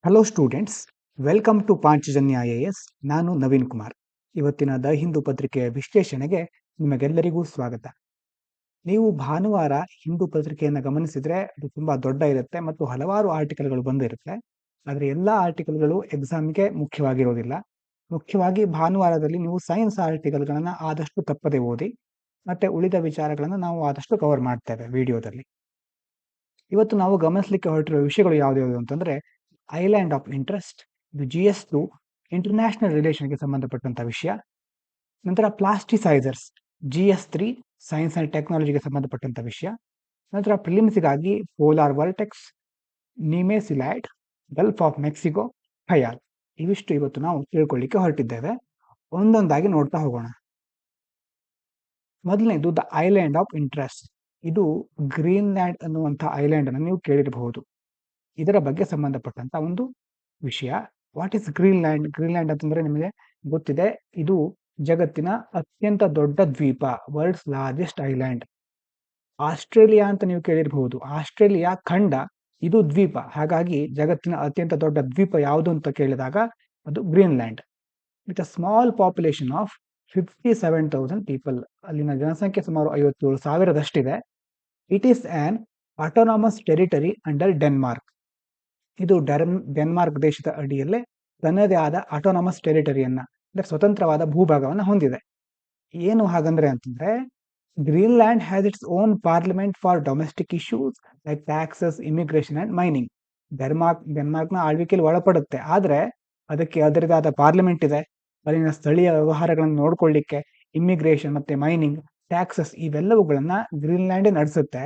Hello students, welcome to Panchajanya IAS. ನಾನು ನವೀನ್ ಕುಮಾರ್. ಇವತ್ತಿನ the Hindu ಪತ್ರಿಕೆಯ ವಿಶ್ಲೇಷಣೆಗೆ ನಿಮಗೆಲ್ಲರಿಗೂ ಸ್ವಾಗತ. ನೀವು ಭಾನುವಾರ ಹಿಂದೂ ಪತ್ರಿಕೆಯನ್ನು ಗಮನಿಸಿದ್ರೆ ಅದು ತುಂಬಾ ದೊಡ್ಡ ಇರುತ್ತೆ ಮತ್ತು ಹಲವಾರು ಆರ್ಟಿಕಲ್ಗಳು ಬಂದಿರುತ್ತೆ. ಆದರೆ ಎಲ್ಲ ಆರ್ಟಿಕಲ್ಗಳು ಎಕ್ಸಾಮ್ಗೆ ಮುಖ್ಯವಾಗಿರೋದಿಲ್ಲ. ಮುಖ್ಯವಾಗಿ ಭಾನುವಾರದಲ್ಲಿ ನೀವು ಸೈನ್ಸ್ ಆರ್ಟಿಕಲ್ಗಳನ್ನು ಆದಷ್ಟು ತಪ್ಪದೆ ಓದಿ, ಮತ್ತೆ ಉಳಿದ ವಿಚಾರಗಳನ್ನು ನಾವು ಆದಷ್ಟು ಕವರ್ ಮಾಡ್ತೇವೆ ವಿಡಿಯೋದಲ್ಲಿ. ಇವತ್ತು ನಾವು ಗಮನಿಸಲಿಕ್ಕೆ ಹೊರಟಿರುವ ವಿಷಯಗಳು ಯಾವ್ಯಾವುದು ಅಂತಂದ್ರೆ, ಐಲ್ಯಾಂಡ್ ಆಫ್ ಇಂಟ್ರೆಸ್ಟ್, ಇದು GS2 ಇಂಟರ್ನ್ಯಾಷನಲ್ ರಿಲೇಷನ್ಗೆ ಸಂಬಂಧಪಟ್ಟಂತ ವಿಷಯ. ನಂತರ ಪ್ಲಾಸ್ಟಿಸೈಸರ್ಸ್ GS3 ಸೈನ್ಸ್ ಅಂಡ್ ಟೆಕ್ನಾಲಜಿಗೆ ಸಂಬಂಧಪಟ್ಟಂತ ವಿಷಯ. ನಂತರ ಪ್ರಿಲಿಮ್ಸ್ಗಾಗಿ polar vortex, nimesulide, gulf of Mexico, Khayal. ಇವಿಷ್ಟು ಇವತ್ತು ನಾವು ತಿಳ್ಕೊಳ್ಳಿಕ್ಕೆ ಹೊರಟಿದ್ದೇವೆ. ಒಂದೊಂದಾಗಿ ನೋಡ್ತಾ ಹೋಗೋಣ. ಮೊದಲನೇದು ದ ಐಲ್ಯಾಂಡ್ ಆಫ್ ಇಂಟ್ರೆಸ್ಟ್. ಇದು ಗ್ರೀನ್ಲ್ಯಾಂಡ್ ಅನ್ನುವಂಥ ಐಲ್ಯಾಂಡ್ ಅನ್ನು ನೀವು ಕೇಳಿರಬಹುದು. ಇದರ ಬಗ್ಗೆ ಸಂಬಂಧಪಟ್ಟಂತ ಒಂದು ವಿಷಯ. What is Greenland? ಗ್ರೀನ್ಲ್ಯಾಂಡ್ ಅಂತಂದ್ರೆ ನಿಮಗೆ ಗೊತ್ತಿದೆ, ಇದು ಜಗತ್ತಿನ ಅತ್ಯಂತ ದೊಡ್ಡ ದ್ವೀಪ, ವರ್ಲ್ಡ್ಸ್ ಲಾರ್ಜೆಸ್ಟ್ ಐಲ್ಯಾಂಡ್. ಆಸ್ಟ್ರೇಲಿಯಾ ಅಂತ ನೀವು ಕೇಳಿರಬಹುದು. ಆಸ್ಟ್ರೇಲಿಯಾ ಖಂಡ, ಇದು ದ್ವೀಪ. ಹಾಗಾಗಿ ಜಗತ್ತಿನ ಅತ್ಯಂತ ದೊಡ್ಡ ದ್ವೀಪ ಯಾವುದು ಅಂತ ಕೇಳಿದಾಗ ಅದು Greenland. With a small population of 57,000 people. ಅಲ್ಲಿನ ಜನಸಂಖ್ಯೆ ಸುಮಾರು 57,000ದಷ್ಟಿದೆ. It is an autonomous territory under Denmark. ಇದು ಡೆನ್ಮಾರ್ಕ್ ದೇಶದ ಅಡಿಯಲ್ಲೇ ತನ್ನದೇ ಆದ ಆಟೋನಾಮಸ್ ಟೆರಿಟರಿಯನ್ನ, ಅಂದ್ರೆ ಸ್ವತಂತ್ರವಾದ ಭೂಭಾಗವನ್ನು ಹೊಂದಿದೆ. ಏನು ಹಾಗಂದ್ರೆ ಅಂತಂದ್ರೆ, Greenland has its own parliament for domestic issues like taxes, immigration and mining. ಡೆನ್ಮಾರ್ಕ್ನ ಆಳ್ವಿಕೆಯಲ್ಲಿ ಒಳಪಡುತ್ತೆ, ಆದ್ರೆ ಅದಕ್ಕೆ ಅದರದೇ ಆದ ಪಾರ್ಲಿಮೆಂಟ್ ಇದೆ. ಅಲ್ಲಿನ ಸ್ಥಳೀಯ ವ್ಯವಹಾರಗಳನ್ನು ನೋಡ್ಕೊಳ್ಳಿಕ್ಕೆ ಇಮಿಗ್ರೇಷನ್ ಮತ್ತೆ ಮೈನಿಂಗ್, ಟ್ಯಾಕ್ಸಸ್ ಇವೆಲ್ಲವುಗಳನ್ನ ಗ್ರೀನ್ಲ್ಯಾಂಡ್ ನಡೆಸುತ್ತೆ.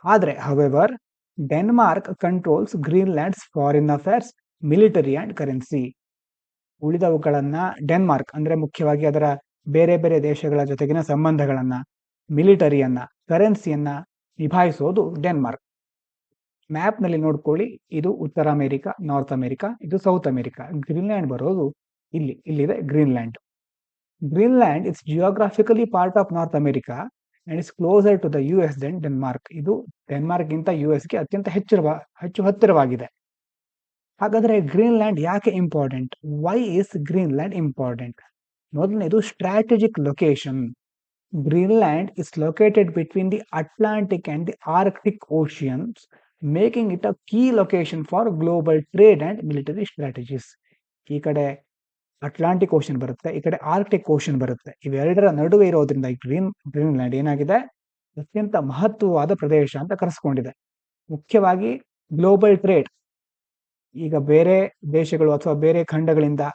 ಆದ್ರೆ however Denmark controls Greenland's foreign affairs, military and currency. ಉಳಿದವುಗಳನ್ನ ಡೆನ್ಮಾರ್ಕ್ ಅಂದ್ರೆ ಮುಖ್ಯವಾಗಿ ಅದರ ಬೇರೆ ಬೇರೆ ದೇಶಗಳ ಜೊತೆಗಿನ ಸಂಬಂಧಗಳನ್ನ, ಮಿಲಿಟರಿಯನ್ನ, ಕರೆನ್ಸಿಯನ್ನ ನಿಭಾಯಿಸೋದು ಡೆನ್ಮಾರ್ಕ್. ಮ್ಯಾಪ್ ನಲ್ಲಿ ನೋಡ್ಕೊಳ್ಳಿ, ಇದು ಉತ್ತರ ಅಮೆರಿಕ, ನಾರ್ತ್ ಅಮೆರಿಕ, ಇದು ಸೌತ್ ಅಮೆರಿಕ. ಗ್ರೀನ್ಲ್ಯಾಂಡ್ ಬರೋದು ಇಲ್ಲಿದೆ Greenland. Greenland is geographically part of north America and is closer to the US then Denmark. ಇದು ಡೆನ್ಮಾರ್ಕ್ ಗಿಂತ USಗೆ ಅತ್ಯಂತ ಹೆಚ್ಚು ಹತ್ತಿರವಾಗಿದೆ. ಹಾಗಾದ್ರೆ ಗ್ರೀನ್ಲ್ಯಾಂಡ್ ಯಾಕೆ important? Why is Greenland important? ಮೊದಲನೇದು strategic location. Greenland is located between the Atlantic and the Arctic oceans, making it a key location for global trade and military strategies. ಈ ಕಡೆ ಅಟ್ಲಾಂಟಿಕ್ ಓಷನ್ ಬರುತ್ತೆ, ಈ ಕಡೆ Arctic ocean ಬರುತ್ತೆ. ಇವೆರಡರ ನಡುವೆ ಇರೋದ್ರಿಂದ ಈ ಗ್ರೀನ್ಲ್ಯಾಂಡ್ ಏನಾಗಿದೆ, ಅತ್ಯಂತ ಮಹತ್ವವಾದ ಪ್ರದೇಶ ಅಂತ ಕರೆಸ್ಕೊಂಡಿದೆ. ಮುಖ್ಯವಾಗಿ ಗ್ಲೋಬಲ್ ಟ್ರೇಡ್, ಈಗ ಬೇರೆ ದೇಶಗಳು ಅಥವಾ ಬೇರೆ ಖಂಡಗಳಿಂದ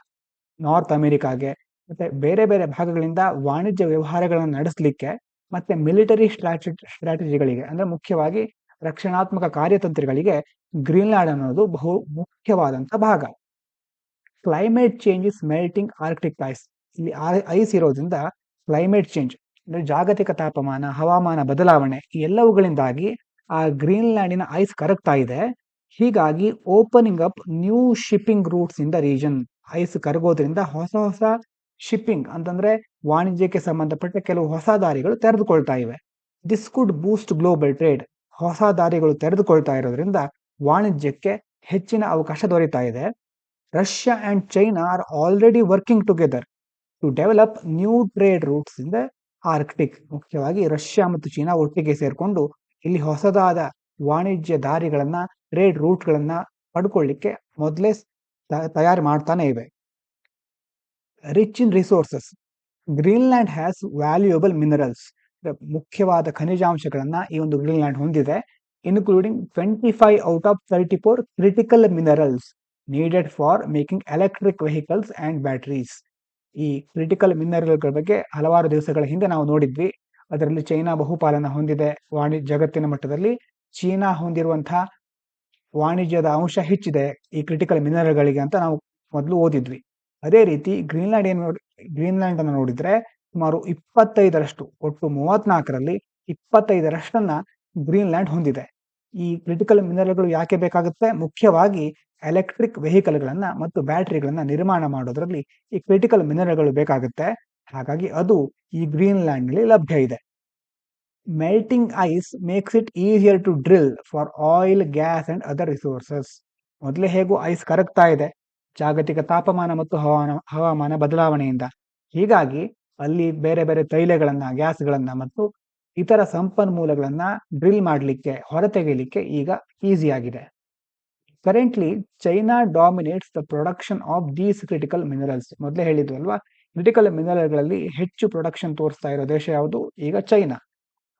ನಾರ್ತ್ ಅಮೆರಿಕಾಗೆ ಮತ್ತೆ ಬೇರೆ ಬೇರೆ ಭಾಗಗಳಿಂದ ವಾಣಿಜ್ಯ ವ್ಯವಹಾರಗಳನ್ನು ನಡೆಸಲಿಕ್ಕೆ, ಮತ್ತೆ ಮಿಲಿಟರಿ ಸ್ಟ್ರಾಟಜಿಗಳಿಗೆ ಅಂದ್ರೆ ಮುಖ್ಯವಾಗಿ ರಕ್ಷಣಾತ್ಮಕ ಕಾರ್ಯತಂತ್ರಗಳಿಗೆ ಗ್ರೀನ್ಲ್ಯಾಂಡ್ ಅನ್ನೋದು ಬಹು ಮುಖ್ಯವಾದಂತ ಭಾಗ. Climate change is melting Arctic ice. ಇಲ್ಲಿ ಐಸ್ ಇರೋದ್ರಿಂದ ಕ್ಲೈಮೇಟ್ ಚೇಂಜ್ ಅಂದ್ರೆ ಜಾಗತಿಕ ತಾಪಮಾನ, ಹವಾಮಾನ ಬದಲಾವಣೆ ಈ ಎಲ್ಲವುಗಳಿಂದಾಗಿ ಆ ಗ್ರೀನ್ಲ್ಯಾಂಡಿನ ಐಸ್ ಕರಗ್ತಾ ಇದೆ. ಹೀಗಾಗಿ opening up new shipping routes in the region. Ice ಕರಗೋದ್ರಿಂದ ಹೊಸ ಶಿಪ್ಪಿಂಗ್ ಅಂತಂದ್ರೆ ವಾಣಿಜ್ಯಕ್ಕೆ ಸಂಬಂಧಪಟ್ಟ ಕೆಲವು ಹೊಸ ದಾರಿಗಳು ತೆರೆದುಕೊಳ್ತಾ ಇವೆ. This could boost global trade. ಹೊಸ ದಾರಿಗಳು ತೆರೆದುಕೊಳ್ತಾ ಇರೋದ್ರಿಂದ ವಾಣಿಜ್ಯಕ್ಕೆ ಹೆಚ್ಚಿನ ಅವಕಾಶ ದೊರೀತಾ ಇದೆ. Russia and China are already working together to develop new trade routes in the Arctic. ಮುಖ್ಯವಾಗಿ ರಷ್ಯಾ ಮತ್ತು ಚೀನಾ ಒಟ್ಟಿಗೆ ಸೇರ್ಕೊಂಡು ಇಲ್ಲಿ ಹೊಸದಾದ ವಾಣಿಜ್ಯ ದಾರಿಗಳನ್ನ, ಟ್ರೇಡ್ ರೂಟ್ಗಳನ್ನ ಪಡ್ಕೊಳ್ಳಿಕ್ಕೆ ಮೊದಲೇ ತಯಾರಿ ಮಾಡ್ತಾನೆ ಇವೆ. Rich in resources. Greenland has valuable minerals. ಮುಖ್ಯವಾದ ಖನಿಜಾಂಶಗಳನ್ನ ಈ ಒಂದು ಗ್ರೀನ್ಲ್ಯಾಂಡ್ ಹೊಂದಿದೆ, including 25 out of 34 critical minerals needed for making electric vehicles and batteries. ಈ ಕ್ರಿಟಿಕಲ್ ಮಿನರಲ್ಗಳ ಬಗ್ಗೆ ಹಲವಾರು ದಿವಸಗಳ ಹಿಂದೆ ನಾವು ನೋಡಿದ್ವಿ. ಅದರಲ್ಲಿ ಚೈನಾ ಬಹುಪಾಲನ ಹೊಂದಿದೆ. ಜಗತ್ತಿನ ಮಟ್ಟದಲ್ಲಿ ಚೀನಾ ಹೊಂದಿರುವಂತಹ ವಾಣಿಜ್ಯದ ಅಂಶ ಹೆಚ್ಚಿದೆ ಈ ಕ್ರಿಟಿಕಲ್ ಮಿನರಲ್ಗಳಿಗೆ ಅಂತ ನಾವು ಮೊದಲು ಓದಿದ್ವಿ. ಅದೇ ರೀತಿ ಗ್ರೀನ್ಲ್ಯಾಂಡ್ ಅನ್ನು ನೋಡಿದ್ರೆ ಸುಮಾರು 25ರಷ್ಟು, ಒಟ್ಟು 34ರಲ್ಲಿ 25ರಷ್ಟನ್ನ ಗ್ರೀನ್ಲ್ಯಾಂಡ್ ಹೊಂದಿದೆ. ಈ ಕ್ರಿಟಿಕಲ್ ಮಿನರಲ್ಗಳು ಯಾಕೆ ಬೇಕಾಗುತ್ತೆ? ಮುಖ್ಯವಾಗಿ ಎಲೆಕ್ಟ್ರಿಕ್ ವೆಹಿಕಲ್ಗಳನ್ನ ಮತ್ತು ಬ್ಯಾಟರಿಗಳನ್ನ ನಿರ್ಮಾಣ ಮಾಡೋದ್ರಲ್ಲಿ ಈ ಕ್ರಿಟಿಕಲ್ ಮಿನರಲ್ಗಳು ಬೇಕಾಗುತ್ತೆ. ಹಾಗಾಗಿ ಅದು ಈ ಗ್ರೀನ್ಲ್ಯಾಂಡ್ ನಲ್ಲಿ ಲಭ್ಯ ಇದೆ. Melting ice makes it easier to drill for oil, gas and other resources. ಮೊದಲೇ ಹೇಗೂ ಐಸ್ ಕರಗ್ತಾ ಇದೆ ಜಾಗತಿಕ ತಾಪಮಾನ ಮತ್ತು ಹವಾಮಾನ ಬದಲಾವಣೆಯಿಂದ. ಹೀಗಾಗಿ ಅಲ್ಲಿ ಬೇರೆ ಬೇರೆ ತೈಲಗಳನ್ನ, ಗ್ಯಾಸ್ಗಳನ್ನ ಮತ್ತು ಇತರ ಸಂಪನ್ಮೂಲಗಳನ್ನ ಡ್ರಿಲ್ ಮಾಡಲಿಕ್ಕೆ, ಹೊರತೆಗೆಯಲಿಕ್ಕೆ ಈಗ ಈಸಿ ಆಗಿದೆ. Currently China dominates the production of these critical minerals. ಮೊದಲೇ ಹೇಳಿದ್ವು ಅಲ್ವಾ, ಕ್ರಿಟಿಕಲ್ ಮಿನರಲ್ಗಳಲ್ಲಿ ಹೆಚ್ಚು ಪ್ರೊಡಕ್ಷನ್ ತೋರಿಸ್ತಾ ಇರೋ ದೇಶ ಯಾವುದು? ಈಗ China.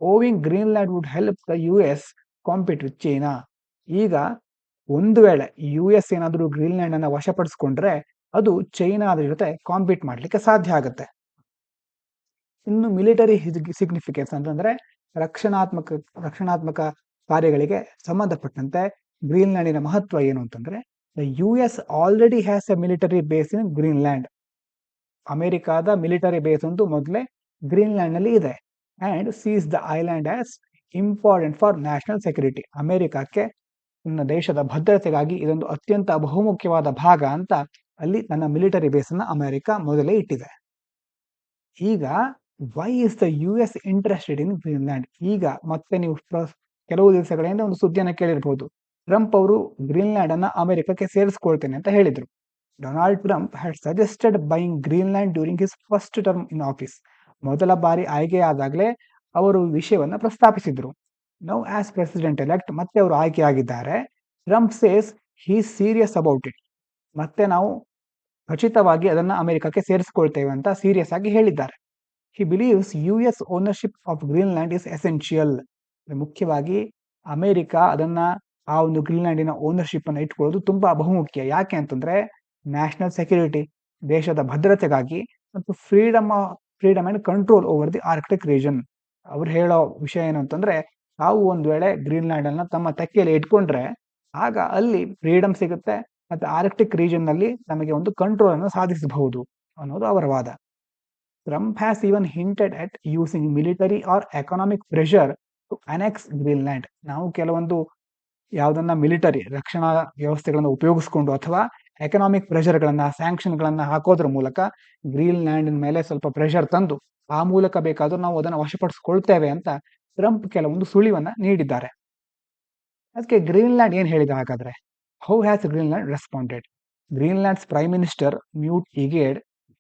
Owing Greenland would help the US compete with China. ಈಗ ಒಂದು ವೇಳೆ US ಏನಾದರೂ ಗ್ರೀನ್ಲ್ಯಾಂಡ್ ಅನ್ನ ವಶಪಡಿಸ್ಕೊಂಡ್ರೆ ಅದು ಚೈನಾದ ಜೊತೆ ಕಾಂಪೀಟ್ ಮಾಡ್ಲಿಕ್ಕೆ ಸಾಧ್ಯ ಆಗುತ್ತೆ. ಇನ್ನು ಮಿಲಿಟರಿ ಸಿಗ್ನಿಫಿಕೆನ್ಸ್ ಅಂತಂದ್ರೆ ರಕ್ಷಣಾತ್ಮಕ ಕಾರ್ಯಗಳಿಗೆ ಸಂಬಂಧಪಟ್ಟಂತೆ ಗ್ರೀನ್ಲ್ಯಾಂಡಿನ ಮಹತ್ವ ಏನು ಅಂತಂದ್ರೆ, the US already has a military base in Greenland. ಅಮೆರಿಕಾದ ಮಿಲಿಟರಿ ಬೇಸ್ ಒಂದು ಮೊದಲೇ ಗ್ರೀನ್ಲ್ಯಾಂಡ್ ನಲ್ಲಿ ಇದೆ. And sees the island as important for national security. ಅಮೆರಿಕಕ್ಕೆ ತನ್ನ ದೇಶದ ಭದ್ರತೆಗಾಗಿ ಇದೊಂದು ಅತ್ಯಂತ ಬಹುಮುಖ್ಯವಾದ ಭಾಗ ಅಂತ ಅಲ್ಲಿ ತನ್ನ ಮಿಲಿಟರಿ ಬೇಸ್ ಅನ್ನ ಅಮೆರಿಕ ಮೊದಲೇ ಇಟ್ಟಿದೆ. ಈಗ why is the US interested in Greenland? ಈಗ ಮತ್ತೆ ನೀವು ಕೆಲವು ದಿವಸಗಳಿಂದ ಒಂದು ಸುದ್ದಿಯನ್ನು ಕೇಳಿರಬಹುದು. ಟ್ರಂಪ್ ಅವರು ಗ್ರೀನ್ಲ್ಯಾಂಡ್ ಅನ್ನ ಅಮೆರಿಕಕ್ಕೆ ಸೇರಿಸ್ಕೊಳ್ತೇನೆ ಅಂತ ಹೇಳಿದ್ರು. Donald Trump had suggested buying Greenland during his first term in office. ಮೊದಲ ಬಾರಿ ಆಯ್ಕೆಯಾದಾಗಲೇ ಅವರು ವಿಷಯವನ್ನ ಪ್ರಸ್ತಾಪಿಸಿದ್ರು. ನೌ ಆಸ್ ಪ್ರೆಸಿಡೆಂಟ್ ಎಲೆಕ್ಟ್ ಮತ್ತೆ ಅವರು ಆಯ್ಕೆಯಾಗಿದ್ದಾರೆ. Trump says he serious about it. ಮತ್ತೆ ನಾವು ಖಚಿತವಾಗಿ ಅದನ್ನ ಅಮೆರಿಕಕ್ಕೆ ಸೇರಿಸಿಕೊಳ್ತೇವೆ ಅಂತ ಸೀರಿಯಸ್ ಆಗಿ ಹೇಳಿದ್ದಾರೆ. ಹಿ believes US ownership of Greenland is essential. ಮುಖ್ಯವಾಗಿ ಅಮೆರಿಕ ಅದನ್ನ ಆ ಒಂದು ಗ್ರೀನ್ಲ್ಯಾಂಡಿನ ಓನರ್ಶಿಪ್ ಅನ್ನು ಇಟ್ಕೊಳ್ಳೋದು ತುಂಬಾ ಬಹುಮುಖ್ಯ. ಯಾಕೆ ಅಂತಂದ್ರೆ ನ್ಯಾಷನಲ್ ಸೆಕ್ಯೂರಿಟಿ, ದೇಶದ ಭದ್ರತೆಗಾಗಿ, ಮತ್ತು freedom and control over the Arctic region. ಅವ್ರು ಹೇಳೋ ವಿಷಯ ಏನು ಅಂತಂದ್ರೆ, ನಾವು ಒಂದು ವೇಳೆ ಗ್ರೀನ್ಲ್ಯಾಂಡ್ ಅನ್ನ ತಮ್ಮ ತೆಕ್ಕೆಯಲ್ಲಿ ಇಟ್ಕೊಂಡ್ರೆ ಆಗ ಅಲ್ಲಿ ಫ್ರೀಡಮ್ ಸಿಗುತ್ತೆ ಮತ್ತೆ ಆರ್ಕ್ಟಿಕ್ ರೀಜನ್ ನಲ್ಲಿ ನಮಗೆ ಒಂದು ಕಂಟ್ರೋಲ್ ಅನ್ನು ಸಾಧಿಸಬಹುದು ಅನ್ನೋದು ಅವರ ವಾದ. Trump has even hinted at using military or economic pressure to annex Greenland. ನಾವು ಕೆಲವೊಂದು ಯಾವುದನ್ನ ಮಿಲಿಟರಿ ರಕ್ಷಣಾ ವ್ಯವಸ್ಥೆಗಳನ್ನು ಉಪಯೋಗಿಸ್ಕೊಂಡು ಅಥವಾ ಎಕನಾಮಿಕ್ ಪ್ರೆಷರ್ಗಳನ್ನ, ಸ್ಯಾಂಕ್ಷನ್ಗಳನ್ನ ಹಾಕೋದ್ರ ಮೂಲಕ ಗ್ರೀನ್ಲ್ಯಾಂಡ್ ಮೇಲೆ ಸ್ವಲ್ಪ ಪ್ರೆಷರ್ ತಂದು ಆ ಮೂಲಕ ಬೇಕಾದ್ರೂ ನಾವು ಅದನ್ನು ವಶಪಡಿಸ್ಕೊಳ್ತೇವೆ ಅಂತ ಟ್ರಂಪ್ ಕೆಲವೊಂದು ಸುಳಿವನ್ನ ನೀಡಿದ್ದಾರೆ. ಅದಕ್ಕೆ ಗ್ರೀನ್ಲ್ಯಾಂಡ್ ಏನ್ ಹೇಳಿದ ಹಾಗಾದ್ರೆ? How has Greenland responded? Greenland's prime minister Mute Egede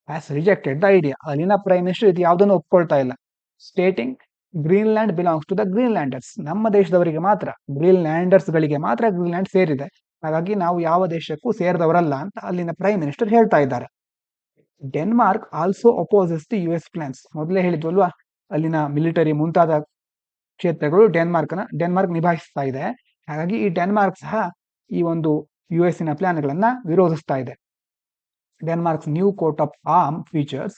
has rejected the idea. ಅಲ್ಲಿನ ಪ್ರೈಮ್ ಮಿನಿಸ್ಟರ್ ಇದು ಯಾವುದನ್ನು ಒಪ್ಕೊಳ್ತಾ ಇಲ್ಲ. Stating Greenland belongs to the Greenlanders. ನಮ್ಮ ದೇಶದವರಿಗೆ ಮಾತ್ರ, ಗ್ರೀನ್ಲ್ಯಾಂಡರ್ಸ್ ಗಳಿಗೆ ಮಾತ್ರ ಗ್ರೀನ್ಲ್ಯಾಂಡ್ ಸೇರಿದೆ. ಹಾಗಾಗಿ ನಾವು ಯಾವ ದೇಶಕ್ಕೂ ಸೇರಿದವರಲ್ಲ ಅಂತ ಅಲ್ಲಿನ ಪ್ರೈಮ್ ಮಿನಿಸ್ಟರ್ ಹೇಳ್ತಾ ಇದ್ದಾರೆ. Denmark also opposes the US plans. ಮೊದಲೇ ಹೇಳಿದ್ವಲ್ವಾ, ಅಲ್ಲಿನ ಮಿಲಿಟರಿ ಮುಂತಾದ ಕ್ಷೇತ್ರಗಳು ಡೆನ್ಮಾರ್ಕ್ ನಿಭಾಯಿಸ್ತಾ ಇದೆ. ಹಾಗಾಗಿ ಈ ಡೆನ್ಮಾರ್ಕ್ ಸಹ ಈ ಒಂದು US ನ ಪ್ಲಾನ್ಗಳನ್ನ ವಿರೋಧಿಸ್ತಾ ಇದೆ. Denmark's new coat of arms features,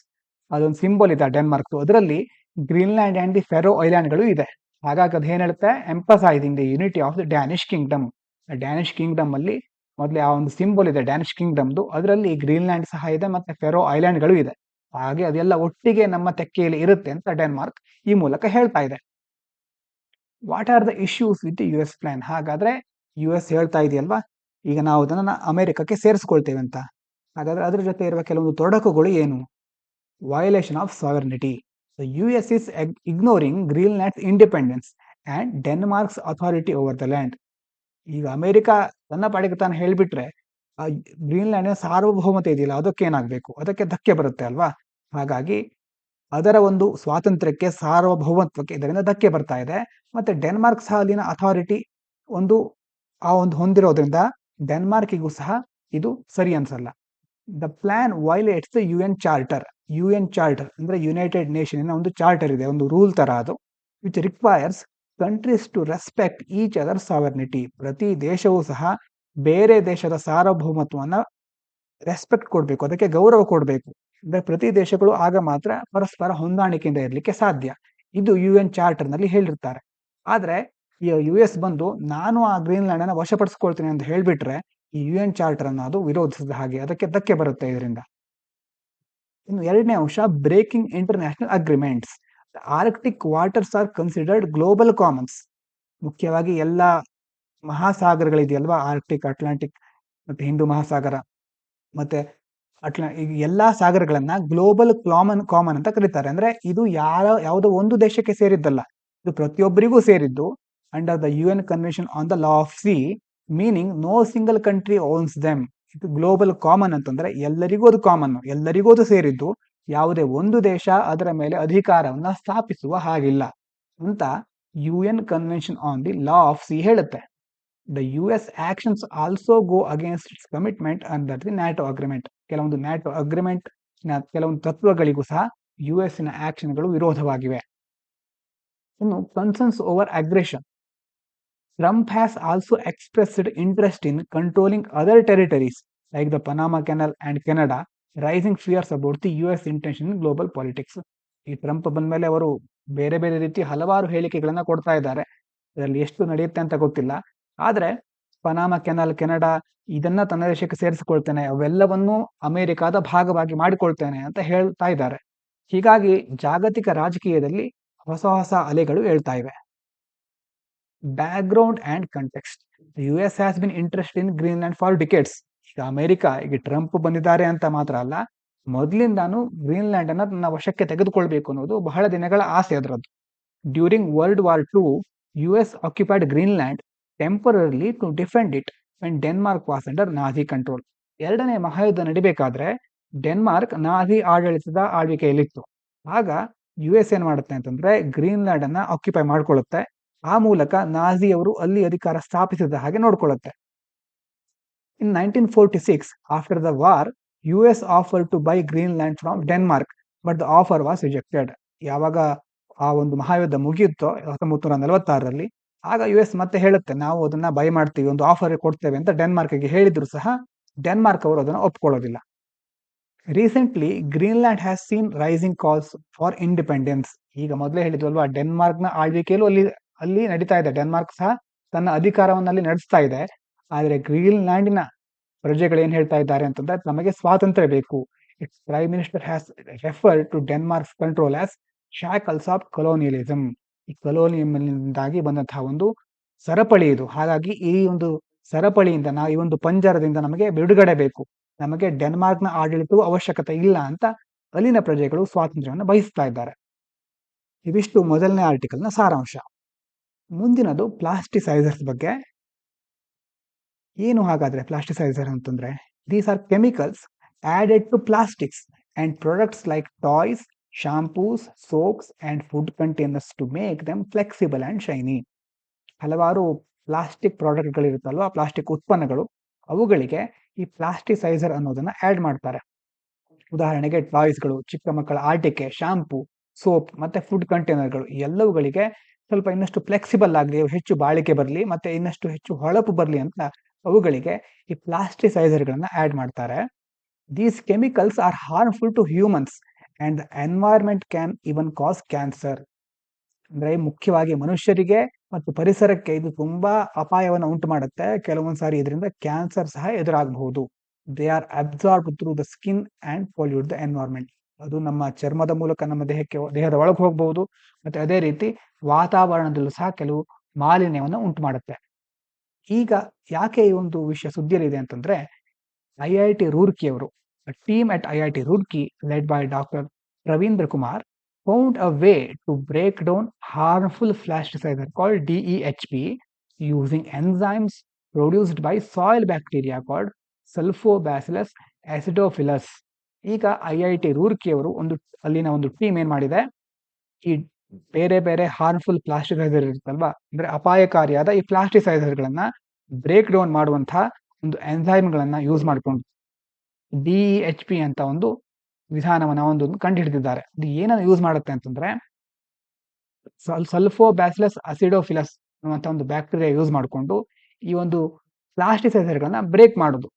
ಅದೊಂದು ಸಿಂಬಲ್ ಇದೆ ಡೆನ್ಮಾರ್ಕ್. ಅದರಲ್ಲಿ ಗ್ರೀನ್ಲ್ಯಾಂಡ್ ಅಂಡ್ ದಿ ಫೆರೋ ಐಲ್ಯಾಂಡ್ಗಳು ಇದೆ. ಹಾಗಾಗಿ ಅದು ಏನ್ ಹೇಳುತ್ತೆ? Emphasizing the unity of the Danish kingdom. Danish kingdom ಅಲ್ಲಿ ಮೊದಲೇ ಆ ಒಂದು ಸಿಂಬಲ್ ಇದೆ ಡ್ಯಾನಿಶ್ ಕಿಂಗ್ಡಮ್ದು, ಅದರಲ್ಲಿ ಗ್ರೀನ್ಲ್ಯಾಂಡ್ ಸಹ ಇದೆ ಮತ್ತೆ ಫೆರೋ ಐಲ್ಯಾಂಡ್ಗಳು ಇದೆ. ಹಾಗೆ ಅದೆಲ್ಲ ಒಟ್ಟಿಗೆ ನಮ್ಮ ತೆಕ್ಕೆಯಲ್ಲಿ ಇರುತ್ತೆ ಅಂತ ಡೆನ್ಮಾರ್ಕ್ ಈ ಮೂಲಕ ಹೇಳ್ತಾ ಇದೆ. What are the issues with the US plan? ಹಾಗಾದ್ರೆ US ಹೇಳ್ತಾ ಇದೆಯಲ್ವಾ, ಈಗ ನಾವು ಅದನ್ನ ಅಮೆರಿಕಕ್ಕೆ ಸೇರಿಸ್ಕೊಳ್ತೇವೆ ಅಂತ. ಹಾಗಾದ್ರೆ ಅದ್ರ ಜೊತೆ ಇರುವ ಕೆಲವೊಂದು ತೊಡಕುಗಳು ಏನು? Violation of sovereignty. The US is ignoring Greenland's independence and Denmark's authority over the land. ಈಗ ಅಮೆರಿಕ ತನ್ನ ಪಾಡಿಗೆ ತಾನು ಹೇಳ್ಬಿಟ್ರೆ ಆ ಗ್ರೀನ್ಲ್ಯಾಂಡ್ ಸಾರ್ವಭೌಮತೆ ಇದೆಯಲ್ಲ, ಅದಕ್ಕೇನಾಗಬೇಕು? ಅದಕ್ಕೆ ಧಕ್ಕೆ ಬರುತ್ತೆ ಅಲ್ವಾ. ಹಾಗಾಗಿ ಅದರ ಒಂದು ಸ್ವಾತಂತ್ರ್ಯಕ್ಕೆ, ಸಾರ್ವಭೌಮತ್ವಕ್ಕೆ ಇದರಿಂದ ಧಕ್ಕೆ ಬರ್ತಾ ಇದೆ. ಮತ್ತೆ ಡೆನ್ಮಾರ್ಕ್ ಸಹ ಅಲ್ಲಿನ ಅಥಾರಿಟಿ ಒಂದು ಹೊಂದಿರೋದ್ರಿಂದ ಡೆನ್ಮಾರ್ಕಿಗೂ ಸಹ ಇದು ಸರಿ ಅನ್ಸಲ್ಲ. The plan violates the UN charter. UN charter ಅಂದ್ರೆ ಯುನೈಟೆಡ್ ನೇಷನ್ ಒಂದು ಚಾರ್ಟರ್ ಇದೆ, ಒಂದು ರೂಲ್ ತರ ಅದು, which requires countries to respect each other sovereignty. ಪ್ರತಿ ದೇಶವೂ ಸಹ ಬೇರೆ ದೇಶದ ಸಾರ್ವಭೌಮತ್ವವನ್ನು ರೆಸ್ಪೆಕ್ಟ್ ಕೊಡಬೇಕು, ಅದಕ್ಕೆ ಗೌರವ ಕೊಡಬೇಕು. ಅಂದ್ರೆ ಪ್ರತಿ ದೇಶಗಳು ಆಗ ಮಾತ್ರ ಪರಸ್ಪರ ಹೊಂದಾಣಿಕೆಯಿಂದ ಇರಲಿಕ್ಕೆ ಸಾಧ್ಯ. ಇದು UN ಚಾರ್ಟರ್ ನಲ್ಲಿ ಹೇಳಿರ್ತಾರೆ. ಆದ್ರೆ ಈ US ಬಂದು ನಾನು ಆ ಗ್ರೀನ್ಲ್ಯಾಂಡ್ ಅನ್ನ ವಶಪಡಿಸ್ಕೊಳ್ತೀನಿ ಅಂತ ಹೇಳ್ಬಿಟ್ರೆ ಈ UN ಚಾರ್ಟರ್ ಅನ್ನು ಅದು ವಿರೋಧಿಸಿದ ಹಾಗೆ, ಅದಕ್ಕೆ ಧಕ್ಕೆ ಬರುತ್ತೆ ಇದರಿಂದ. ಇನ್ನು ಎರಡನೇ ಅಂಶ, breaking international agreements. Arctic waters are considered global commons. ಮುಖ್ಯವಾಗಿ ಎಲ್ಲ ಮಹಾಸಾಗರಗಳಿದೆಯಲ್ವಾ, ಆರ್ಕ್ಟಿಕ್, ಅಟ್ಲಾಂಟಿಕ್ ಮತ್ತೆ ಹಿಂದೂ ಮಹಾಸಾಗರ ಮತ್ತೆ ಎಲ್ಲಾ ಸಾಗರಗಳನ್ನ ಗ್ಲೋಬಲ್ ಕಾಮನ್ ಅಂತ ಕರೀತಾರೆ. ಅಂದ್ರೆ ಇದು ಯಾವುದೋ ಒಂದು ದೇಶಕ್ಕೆ ಸೇರಿದ್ದಲ್ಲ, ಇದು ಪ್ರತಿಯೊಬ್ಬರಿಗೂ ಸೇರಿದ್ದು. Under the UN convention on the law of sea, meaning no single country owns them. ಇದು ಗ್ಲೋಬಲ್ ಕಾಮನ್ ಅಂತಂದ್ರೆ ಎಲ್ಲರಿಗೂ ಅದು ಕಾಮನ್, ಎಲ್ಲರಿಗೂ ಅದು ಸೇರಿದ್ದು, ಯಾವುದೇ ಒಂದು ದೇಶ ಅದರ ಮೇಲೆ ಅಧಿಕಾರವನ್ನ ಸ್ಥಾಪಿಸುವ ಹಾಗಿಲ್ಲ ಅಂತ UN convention on the law of sea ಹೇಳುತ್ತೆ. The US actions also go against its commitment under the NATO agreement. ಕೆಲವೊಂದು ನ್ಯಾಟೋ ಅಗ್ರಿಮೆಂಟ್ ಕೆಲವೊಂದು ತತ್ವಗಳಿಗೂ ಸಹ US ನ ಆಕ್ಷನ್ಗಳು ವಿರೋಧವಾಗಿವೆ. ಇನ್ನು concerns over aggression. Trump has also expressed interest in controlling other territories like the Panama Canal and Canada, raising fears about the US intention in global politics. ಈ Trump ಬಂದ್ಮೇಲೆ ಅವರು ಬೇರೆ ಬೇರೆ ರೀತಿ ಹಲವಾರು ಹೇಳಿಕೆಗಳನ್ನ ಕೊಡ್ತಾ ಇದ್ದಾರೆ. ಇದರಲ್ಲಿ ಎಷ್ಟು ನಡೆಯುತ್ತೆ ಅಂತ ಗೊತ್ತಿಲ್ಲ. ಆದ್ರೆ ಪನಾಮ ಕೆನಾಲ್, ಕೆನಡಾ ಇದನ್ನ ತನ್ನ ದೇಶಕ್ಕೆ ಸೇರಿಸಿಕೊಳ್ತೇನೆ, ಅವೆಲ್ಲವನ್ನೂ ಅಮೆರಿಕಾದ ಭಾಗವಾಗಿ ಮಾಡಿಕೊಳ್ತೇನೆ ಅಂತ ಹೇಳ್ತಾ ಇದ್ದಾರೆ. ಹೀಗಾಗಿ ಜಾಗತಿಕ ರಾಜಕೀಯದಲ್ಲಿ ಹೊಸ ಹೊಸ ಅಲೆಗಳು ಹೇಳ್ತಾ ಇವೆ. Background and context. US has been interest in Greenland for ಡಿಕೆಟ್ಸ್. ಈಗ ಅಮೆರಿಕ ಈಗ ಟ್ರಂಪ್ ಬಂದಿದ್ದಾರೆ ಅಂತ ಮಾತ್ರ ಅಲ್ಲ, ಮೊದಲಿಂದಾನು ಗ್ರೀನ್ಲ್ಯಾಂಡ್ ಅನ್ನ ತನ್ನ ವಶಕ್ಕೆ ತೆಗೆದುಕೊಳ್ಬೇಕು ಅನ್ನೋದು ಬಹಳ ದಿನಗಳ ಆಸೆ ಅದರದ್ದು. During world war II, US occupied Greenland temporarily to defend it when Denmark was under Nazi control. ಎರಡನೇ ಮಹಾಯುದ್ಧ ನಡಿಬೇಕಾದ್ರೆ ಡೆನ್ಮಾರ್ಕ್ ನಾಜಿ ಆಡಳಿತದ ಆಳ್ವಿಕೆಯಲ್ಲಿತ್ತು. ಆಗ US ಏನ್ ಮಾಡುತ್ತೆ ಅಂತಂದ್ರೆ ಗ್ರೀನ್ಲ್ಯಾಂಡ್ ಅನ್ನ ಆಕ್ಯುಪೈ ಮಾಡ್ಕೊಳ್ಳುತ್ತೆ. ಆ ಮೂಲಕ ನಾಜಿಯವರು ಅಲ್ಲಿ ಅಧಿಕಾರ ಸ್ಥಾಪಿಸಿದ ಹಾಗೆ ನೋಡ್ಕೊಳ್ಳುತ್ತೆ. In 1946, after the war, US offer to buy Greenland from Denmark, but the offer was rejected. ಯಾವಾಗ ಆ ಒಂದು ಮಹಾಯುದ್ಧ ಮುಗಿಯುತ್ತೋ 1946ರಲ್ಲಿ, ಆಗ US ಮತ್ತೆ ಹೇಳುತ್ತೆ ನಾವು ಅದನ್ನ ಬೈ ಮಾಡ್ತೀವಿ, ಒಂದು ಆಫರ್ ಕೊಡ್ತೇವೆ ಅಂತ ಡೆನ್ಮಾರ್ಕ್ಗೆ ಹೇಳಿದ್ರು ಸಹ ಡೆನ್ಮಾರ್ಕ್ ಅವರು ಅದನ್ನು ಒಪ್ಕೊಳ್ಳೋದಿಲ್ಲ. Recently Greenland has seen rising calls for independence. ಈಗ ಮೊದಲೇ ಹೇಳಿದ್ವಲ್ವಾ, ಡೆನ್ಮಾರ್ಕ್ನ ಆಳ್ವಿಕೆಯಲ್ಲೂ ಅಲ್ಲಿ ನಡೀತಾ ಇದೆ. ಡೆನ್ಮಾರ್ಕ್ ಸಹ ತನ್ನ ಅಧಿಕಾರವನ್ನು ಅಲ್ಲಿ ನಡೆಸ್ತಾ ಇದೆ. ಆದರೆ ಗ್ರೀನ್ಲ್ಯಾಂಡಿನ ಪ್ರಜೆಗಳು ಏನ್ ಹೇಳ್ತಾ ಇದ್ದಾರೆ ಅಂತಂದ್ರೆ ನಮಗೆ ಸ್ವಾತಂತ್ರ್ಯ ಬೇಕು. It's prime minister has refer to Denmark's control as shackles of colonialism. ಈ ಕೊಲೋನಿಯಲ್ನಿಂದಾಗಿ ಬಂದಂತಹ ಒಂದು ಸರಪಳಿ ಇದು. ಹಾಗಾಗಿ ಈ ಒಂದು ಸರಪಳಿಯಿಂದ ನಾವು ಈ ಒಂದು ಪಂಜರದಿಂದ ನಮಗೆ ಬಿಡುಗಡೆ ಬೇಕು, ನಮಗೆ ಡೆನ್ಮಾರ್ಕ್ನ ಆಡಳಿತವು ಅವಶ್ಯಕತೆ ಇಲ್ಲ ಅಂತ ಅಲ್ಲಿನ ಪ್ರಜೆಗಳು ಸ್ವಾತಂತ್ರ್ಯವನ್ನು ಬಯಸ್ತಾ ಇದ್ದಾರೆ. ಇವಿಷ್ಟು ಮೊದಲನೇ ಆರ್ಟಿಕಲ್ನ ಸಾರಾಂಶ. ಮುಂದಿನದು ಪ್ಲಾಸ್ಟಿಸೈಸರ್ಸ್ ಬಗ್ಗೆ. ಏನು ಹಾಗಾದ್ರೆ ಪ್ಲಾಸ್ಟಿಸೈಸರ್ ಅಂತಂದ್ರೆ, these are chemicals added to plastics and products like toys, shampoos, soaps and food containers to make them flexible and shiny. ಹಲವಾರು ಪ್ಲಾಸ್ಟಿಕ್ ಪ್ರಾಡಕ್ಟ್ಗಳಿರುತ್ತಲ್ವಾ, ಪ್ಲಾಸ್ಟಿಕ್ ಉತ್ಪನ್ನಗಳು, ಅವುಗಳಿಗೆ ಈ ಪ್ಲಾಸ್ಟಿಸೈಸರ್ ಅನ್ನೋದನ್ನ ಆಡ್ ಮಾಡ್ತಾರೆ. ಉದಾಹರಣೆಗೆ ಟಾಯ್ಸ್ಗಳು, ಚಿಕ್ಕ ಮಕ್ಕಳ ಆಟಿಕೆ, ಶಾಂಪೂ, ಸೋಪ್ ಮತ್ತೆ ಫುಡ್ ಕಂಟೈನರ್ಗಳು ಎಲ್ಲವುಗಳಿಗೆ ಸ್ವಲ್ಪ ಇನ್ನಷ್ಟು ಫ್ಲೆಕ್ಸಿಬಲ್ ಆಗಲಿ, ಹೆಚ್ಚು ಬಾಳಿಕೆ ಬರಲಿ, ಮತ್ತೆ ಇನ್ನಷ್ಟು ಹೆಚ್ಚು ಹೊಳಪು ಬರಲಿ ಅಂತ ಅವುಗಳಿಗೆ ಈ ಪ್ಲಾಸ್ಟಿಸೈಸರ್ಗಳನ್ನ ಆಡ್ ಮಾಡ್ತಾರೆ. These chemicals are harmful to humans and the environment can even cause cancer. ಅಂದ್ರೆ ಮುಖ್ಯವಾಗಿ ಮನುಷ್ಯರಿಗೆ ಮತ್ತು ಪರಿಸರಕ್ಕೆ ಇದು ತುಂಬಾ ಅಪಾಯವನ್ನು ಉಂಟು ಮಾಡುತ್ತೆ. ಕೆಲವೊಂದು ಸಾರಿ ಇದರಿಂದ ಕ್ಯಾನ್ಸರ್ ಸಹ ಎದುರಾಗಬಹುದು. They are absorb through the skin and pollute the environment. ಅದು ನಮ್ಮ ಚರ್ಮದ ಮೂಲಕ ನಮ್ಮ ದೇಹದ ಒಳಗೆ ಹೋಗಬಹುದು, ಮತ್ತೆ ಅದೇ ರೀತಿ ವಾತಾವರಣದಲ್ಲೂ ಸಹ ಕೆಲವು ಮಾಲಿನ್ಯವನ್ನು ಉಂಟು ಮಾಡುತ್ತೆ. ಈಗ ಯಾಕೆ ಈ ಒಂದು ವಿಷಯ ಸುದ್ದಿಯಲ್ಲಿದೆ ಅಂತಂದ್ರೆ, IIT ರೂರ್ಕಿಯವರು, team at IIT Roorkee led by doctor Ravindra Kumar found a way to break down harmful plasticizer called DEHP using enzymes produced by soil bacteria called Sulfobacillus acidophilus. ಈಗ IIT ರೂರ್ಕಿಯವರು ಅಲ್ಲಿನ ಒಂದು ಟೀಮ್ ಏನ್ ಮಾಡಿದೆ, ಈ ಬೇರೆ ಬೇರೆ ಹಾರ್ಮ್ಫುಲ್ ಪ್ಲಾಸ್ಟಿಸೈಸರ್ ಇರುತ್ತಲ್ವಾ, ಅಂದ್ರೆ ಅಪಾಯಕಾರಿಯಾದ ಈ ಪ್ಲಾಸ್ಟಿಸೈಸರ್ಗಳನ್ನ ಬ್ರೇಕ್ ಡೌನ್ ಮಾಡುವಂತಹ ಒಂದು ಎನ್ಸೈಮ್ಗಳನ್ನ ಯೂಸ್ ಮಾಡಿಕೊಂಡು DEHP ಅಂತ ಒಂದು ವಿಧಾನವನ್ನ ಕಂಡುಹಿಡಿದಿದ್ದಾರೆ. ಇದು ಏನನ್ನು ಯೂಸ್ ಮಾಡುತ್ತೆ ಅಂತಂದ್ರೆ, ಸಲ್ಫೋಬ್ಯಾಸಿಲಸ್ ಅಸಿಡೋಫಿಲಸ್ ಅನ್ನುವಂಥ ಒಂದು ಬ್ಯಾಕ್ಟೀರಿಯಾ ಯೂಸ್ ಮಾಡಿಕೊಂಡು ಈ ಒಂದು ಪ್ಲಾಸ್ಟಿಸೈಸರ್ಗಳನ್ನ ಬ್ರೇಕ್ ಮಾಡೋದು.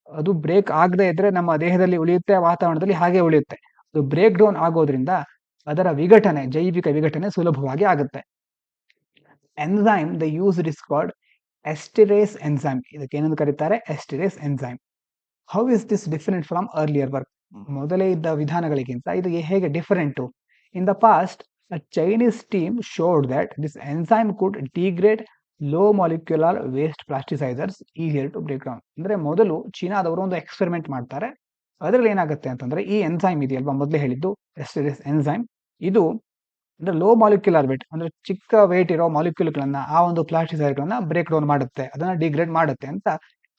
ಅದು ಬ್ರೇಕ್ ಆಗದೆ ಇದ್ರೆ ನಮ್ಮ ದೇಹದಲ್ಲಿ ಉಳಿಯುತ್ತೆ, ವಾತಾವರಣದಲ್ಲಿ ಹಾಗೆ ಉಳಿಯುತ್ತೆ. ಅದು ಬ್ರೇಕ್ ಡೌನ್ ಆಗೋದ್ರಿಂದ ಅದರ ವಿಘಟನೆ, ಜೈವಿಕ ವಿಘಟನೆ ಸುಲಭವಾಗಿ ಆಗುತ್ತೆ. Enzyme the use is called esterase enzyme. ಇದಕ್ಕೆ ಏನಂತ ಕರೀತಾರೆ? Esterase enzyme. How is this different from earlier work? ಮೊದಲೇ ಇದ್ದ ವಿಧಾನಗಳಿಗಿಂತ ಇದು ಹೇಗೆ different? In the past a Chinese team showed that this enzyme could degrade low molecular waste plasticizers easier to break down. ಅಂದ್ರೆ ಮೊದಲು ಚೀನಾದವರು ಒಂದು ಎಕ್ಸ್ಪೆರಿಮೆಂಟ್ ಮಾಡ್ತಾರೆ. ಅದರಲ್ಲಿ ಏನಾಗುತ್ತೆ ಅಂತಂದ್ರೆ, ಈ ಎನ್ಸೈಮ್ ಇದೆಯಲ್ವಾ ಮೊದಲೇ ಹೇಳಿದ್ದು ಎಸ್ಟಿರೇಸ್ ಎನ್ಸೈಮ್, ಇದು ಅಂದ್ರೆ ಲೋ ಮಾಲಿಕ್ಯುಲರ್ ವೇಟ್ ಅಂದ್ರೆ ಚಿಕ್ಕ ವೇಟ್ ಇರೋ ಮಾಲಿಕ್ಯೂಲ್ಗಳನ್ನ ಆ ಒಂದು ಪ್ಲಾಸ್ಟಿಸೈಡ್ಗಳನ್ನ ಬ್ರೇಕ್ ಡೌನ್ ಮಾಡುತ್ತೆ, ಅದನ್ನ ಡಿಗ್ರೇಡ್ ಮಾಡುತ್ತೆ ಅಂತ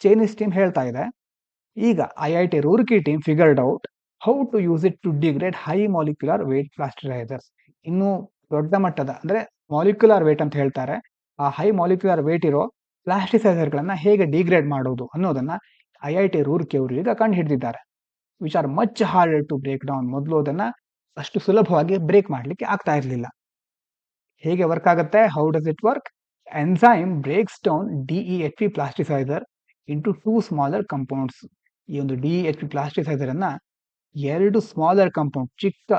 ಚೈನೀಸ್ ಟೀಮ್ ಹೇಳ್ತಾ ಇದೆ. ಈಗ IIT Roorkee team figured out how to use it to degrade high molecular weight plasticisers. ಇನ್ನು ದೊಡ್ಡ ಮಟ್ಟದ ಅಂದ್ರೆ ಮಾಲಿಕ್ಯುಲರ್ ವೇಟ್ ಅಂತ ಹೇಳ್ತಾರೆ, ಆ ಹೈ ಮಾಲಿಕ್ಯುಲರ್ ವೇಟ್ ಇರೋ ಪ್ಲಾಸ್ಟಿಸೈಸರ್ಗಳನ್ನ ಹೇಗೆ ಡಿಗ್ರೇಡ್ ಮಾಡೋದು ಅನ್ನೋದನ್ನ ಐಐಟಿ ರೂರ್ಕಿ ಅವರು ಈಗ ಕಂಡು ಹಿಡಿದಿದ್ದಾರೆ. Which are much harder to break down. ಮೊದಲು ಅದನ್ನ ಅಷ್ಟು ಸುಲಭವಾಗಿ ಬ್ರೇಕ್ ಮಾಡಲಿಕ್ಕೆ ಆಗ್ತಾ ಇರಲಿಲ್ಲ. ಹೇಗೆ ವರ್ಕ್ ಆಗುತ್ತೆ? How does it work? Enzyme breaks down DEHP plasticiser into 2 smaller compounds. ಈ ಒಂದು ಡಿಇಎಚ್ಪಿ ಪ್ಲಾಸ್ಟಿಸೈಸರ್ ಅನ್ನ 2 ಸ್ಮಾಲರ್ ಕಂಪೌಂಡ್ ಚಿಕ್ಕ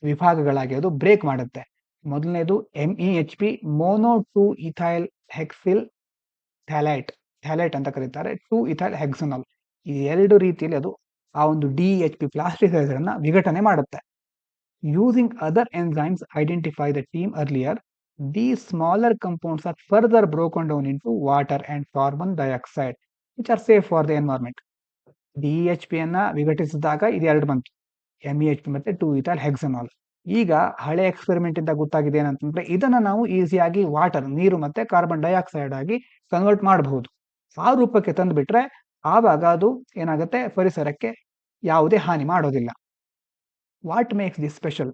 ವಿಭಾಗಗಳಾಗಿ ಅದು ಬ್ರೇಕ್ ಮಾಡುತ್ತೆ. ಮೊದಲನೇದು ಎಂಇಎಚ್ಪಿ ಮೋನೋ 2 ಇಥೈಲ್ ಹೆಕ್ಸಿಲ್ ಥ್ಯಾಲೈಟ್ ಅಂತ ಕರೀತಾರೆ, 2 ಇಥೈಲ್ ಹೆಕ್ಸನಲ್. ಈ 2 ರೀತಿಯಲ್ಲಿ ಅದು ಆ ಒಂದು ಡಿಇಎಚ್ಪಿ ಪ್ಲಾಸ್ಟಿಸೈಸರ್ ಅನ್ನ ವಿಘಟನೆ ಮಾಡುತ್ತೆ. Using other enzymes identified the team earlier, these smaller compounds are further broken down into water and carbon dioxide, which are safe for the environment. DEHP ಅನ್ನ ವಿಘಟಿಸಿದಾಗ ಇದು 2 ಬಂತು, MEHP ಮತ್ತೆ 2 ಇಥೈಲ್ ಹೆಕ್ಸನಾಲ್. ಈಗ ಹಳೆ ಎಕ್ಸ್ಪೆರಿಮೆಂಟ್ ಇಂದ ಗೊತ್ತಾಗಿದೆ ಏನಂತಂದ್ರೆ ಇದನ್ನ ನಾವು ಈಸಿಯಾಗಿ ವಾಟರ್, ನೀರು ಮತ್ತೆ ಕಾರ್ಬನ್ ಡೈಆಕ್ಸೈಡ್ ಆಗಿ ಕನ್ವರ್ಟ್ ಮಾಡಬಹುದು. ಆ ರೂಪಕ್ಕೆ ತಂದುಬಿಟ್ರೆ ಆವಾಗ ಅದು ಏನಾಗುತ್ತೆ, ಪರಿಸರಕ್ಕೆ ಯಾವುದೇ ಹಾನಿ ಮಾಡೋದಿಲ್ಲ. What makes this special?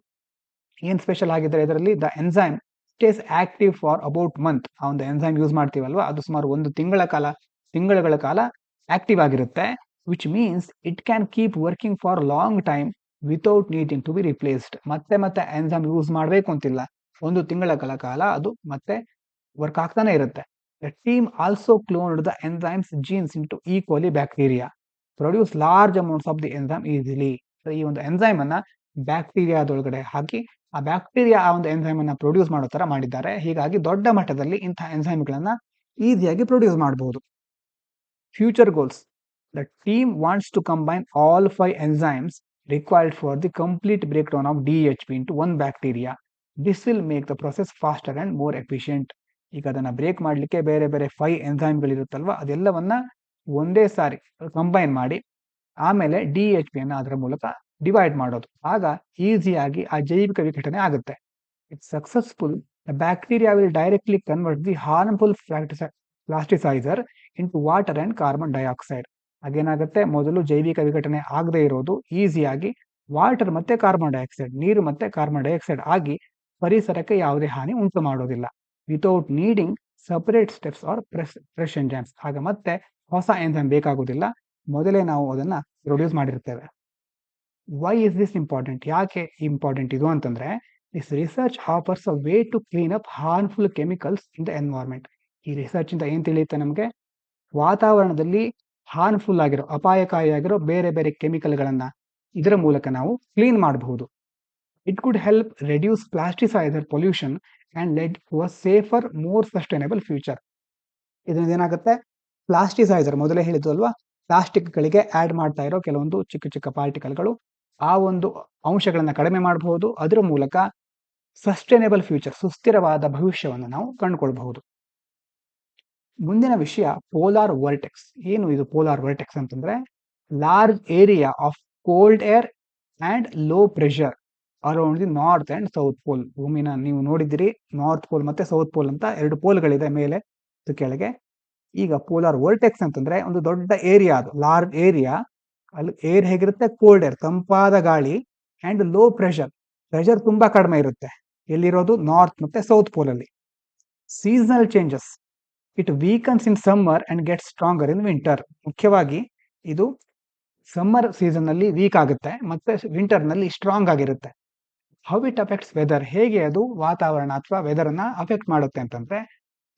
ಏನ್ ಸ್ಪೆಷಲ್ ಆಗಿದ್ರೆ ಇದರಲ್ಲಿ? The enzyme stays active for about month. ಆ ಒಂದು ಎನ್ಸೈಮ್ ಯೂಸ್ ಮಾಡ್ತೀವಲ್ವಾ, ಅದು ಸುಮಾರು 1 ತಿಂಗಳ ಕಾಲ ಆಕ್ಟಿವ್ ಆಗಿರುತ್ತೆ. Which means it can keep working for long time without needing to be replaced. ಮತ್ತೆ ಎನ್ಸೈಮ್ ಯೂಸ್ ಮಾಡಬೇಕು ಅಂತಿಲ್ಲ, 1 ತಿಂಗಳ ಕಾಲ ಅದು ಮತ್ತೆ ವರ್ಕ್ ಆಗ್ತಾನೆ ಇರುತ್ತೆ. The team also cloned the enzyme's genes into E coli bacteria produce large amounts of the enzyme easily. ಈ ಒಂದು ಎನ್ಸೈಮ್ ಅನ್ನ ಬ್ಯಾಕ್ಟೀರಿಯಾದೊಳಗಡೆ ಹಾಕಿ ಆ ಬ್ಯಾಕ್ಟೀರಿಯಾ ಆ ಒಂದು ಎನ್ಸೈಮ್ ಅನ್ನ ಪ್ರೊಡ್ಯೂಸ್ ಮಾಡೋ ತರ ಮಾಡಿದ್ದಾರೆ. ಹೀಗಾಗಿ ದೊಡ್ಡ ಮಟ್ಟದಲ್ಲಿ ಇಂತಹ ಎನ್ಸೈಮ್ಗಳನ್ನ ಈಸಿಯಾಗಿ ಪ್ರೊಡ್ಯೂಸ್ ಮಾಡಬಹುದು. Future goals: the team wants to combine all 5 enzymes required for the complete breakdown of DHP into 1 bacteria. This will make the process faster and more efficient. ಈಗ ಅದನ್ನ ಬ್ರೇಕ್ ಮಾಡಲಿಕ್ಕೆ ಬೇರೆ 5 ಎಂಜೈಮ್ಗಳಿರುತ್ತಲ್ವಾ, ಅದೆಲ್ಲವನ್ನ ಒಂದೇ ಸಾರಿ ಕಂಬೈನ್ ಮಾಡಿ ಆಮೇಲೆ DHP ಅನ್ನ ಅದರ ಮೂಲಕ ಡಿವೈಡ್ ಮಾಡೋದು. ಆಗ ಈಸಿಯಾಗಿ ಆ ಜೈವಿಕ ವಿಘಟನೆ ಆಗುತ್ತೆ. It's successful, the bacteria will directly convert the harmful plasticiser into water and carbon dioxide. ಹಾಗೇನಾಗುತ್ತೆ, ಮೊದಲು ಜೈವಿಕ ವಿಘಟನೆ ಆಗದೆ ಇರೋದು ಈಸಿಯಾಗಿ ವಾಟರ್ ಮತ್ತೆ ಕಾರ್ಬನ್ ಡೈಆಕ್ಸೈಡ್, ನೀರು ಮತ್ತೆ ಕಾರ್ಬನ್ ಡೈಆಕ್ಸೈಡ್ ಆಗಿ ಪರಿಸರಕ್ಕೆ ಯಾವುದೇ ಹಾನಿ ಉಂಟು ಮಾಡೋದಿಲ್ಲ. Without needing separate steps R fresh enzymes. ಆಗ ಮತ್ತೆ ಹೊಸ ಎಂಜೈಮ್ ಬೇಕಾಗುವುದಿಲ್ಲ, ಮೊದಲೇ ನಾವು ಅದನ್ನ ಪ್ರೊಡ್ಯೂಸ್ ಮಾಡಿರ್ತೇವೆ. Why is this important? ಯಾಕೆ ಇಂಪಾರ್ಟೆಂಟ್ ಇದು ಅಂತಂದ್ರೆ, this research offers a way to clean up harmful chemicals in the environment. ಈ ರಿಸರ್ಚ್ ಇಂದ ಏನ್ ತಿಳಿಯುತ್ತೆ ನಮಗೆ? ವಾತಾವರಣದಲ್ಲಿ ಹಾರ್ಮ್ಫುಲ್ ಆಗಿರೋ, ಅಪಾಯಕಾರಿಯಾಗಿರೋ ಬೇರೆ ಕೆಮಿಕಲ್ಗಳನ್ನ ಇದರ ಮೂಲಕ ನಾವು ಕ್ಲೀನ್ ಮಾಡಬಹುದು. It could help reduce plasticiser pollution and led to a safer, more sustainable future. ಇದರಿಂದ ಏನಾಗುತ್ತೆ, ಪ್ಲಾಸ್ಟಿಸೈಸರ್ ಮೊದಲೇ ಹೇಳಿದ್ದು ಅಲ್ವಾ, ಪ್ಲಾಸ್ಟಿಕ್ಗಳಿಗೆ ಆಡ್ ಮಾಡ್ತಾ ಇರೋ ಕೆಲವೊಂದು ಚಿಕ್ಕ ಪಾರ್ಟಿಕಲ್ಗಳು, ಆ ಒಂದು ಅಂಶಗಳನ್ನ ಕಡಿಮೆ ಮಾಡಬಹುದು. ಅದರ ಮೂಲಕ ಸಸ್ಟೈನಬಲ್ ಫ್ಯೂಚರ್, ಸುಸ್ಥಿರವಾದ ಭವಿಷ್ಯವನ್ನು ನಾವು ಕಂಡುಕೊಳ್ಬಹುದು. ಮುಂದಿನ ವಿಷಯ ಪೋಲಾರ್ ವರ್ಟೆಕ್ಸ್. ಏನು ಇದು ಪೋಲಾರ್ ವರ್ಟೆಕ್ಸ್ ಅಂತಂದ್ರೆ? Large area of cold air and low pressure around the north and south pole. ಭೂಮಿನ ನೀವು ನೋಡಿದಿರಿ, ನಾರ್ತ್ ಪೋಲ್ ಮತ್ತೆ ಸೌತ್ ಪೋಲ್ ಅಂತ 2 ಪೋಲ್ಗಳಿದೆ, ಮೇಲೆ ಕೆಳಗೆ. ಈಗ ಪೋಲಾರ್ ವರ್ಟೆಕ್ಸ್ ಅಂತಂದ್ರೆ ಒಂದು ದೊಡ್ಡ ಏರಿಯಾ, ಅದು ಲಾರ್ಜ್ ಏರಿಯಾ. ಅಲ್ಲಿ ಏರ್ ಹೇಗಿರುತ್ತೆ? ಕೋಲ್ಡ್ ಏರ್, ತಂಪಾದ ಗಾಳಿ, ಅಂಡ್ ಲೋ ಪ್ರೆಷರ್ ತುಂಬಾ ಕಡಿಮೆ ಇರುತ್ತೆ. ಎಲ್ಲಿರೋದು? ನಾರ್ತ್ ಮತ್ತೆ ಸೌತ್ ಪೋಲ್ ಅಲ್ಲಿ. Seasonal changes: it weakens in summer and get stronger in winter. ಮುಖ್ಯವಾಗಿ ಇದು ಸಮ್ಮರ್ ಸೀಸನ್ ನಲ್ಲಿ ವೀಕ್ ಆಗುತ್ತೆ, ಮತ್ತೆ ವಿಂಟರ್ ನಲ್ಲಿ ಸ್ಟ್ರಾಂಗ್ ಆಗಿರುತ್ತೆ. How it affects weather? ಹೇಗೆ ಅದು ವಾತಾವರಣ ಅಥವಾ ವೆದರ್ ಅನ್ನ ಅಫೆಕ್ಟ್ ಮಾಡುತ್ತೆ ಅಂತಂದ್ರೆ,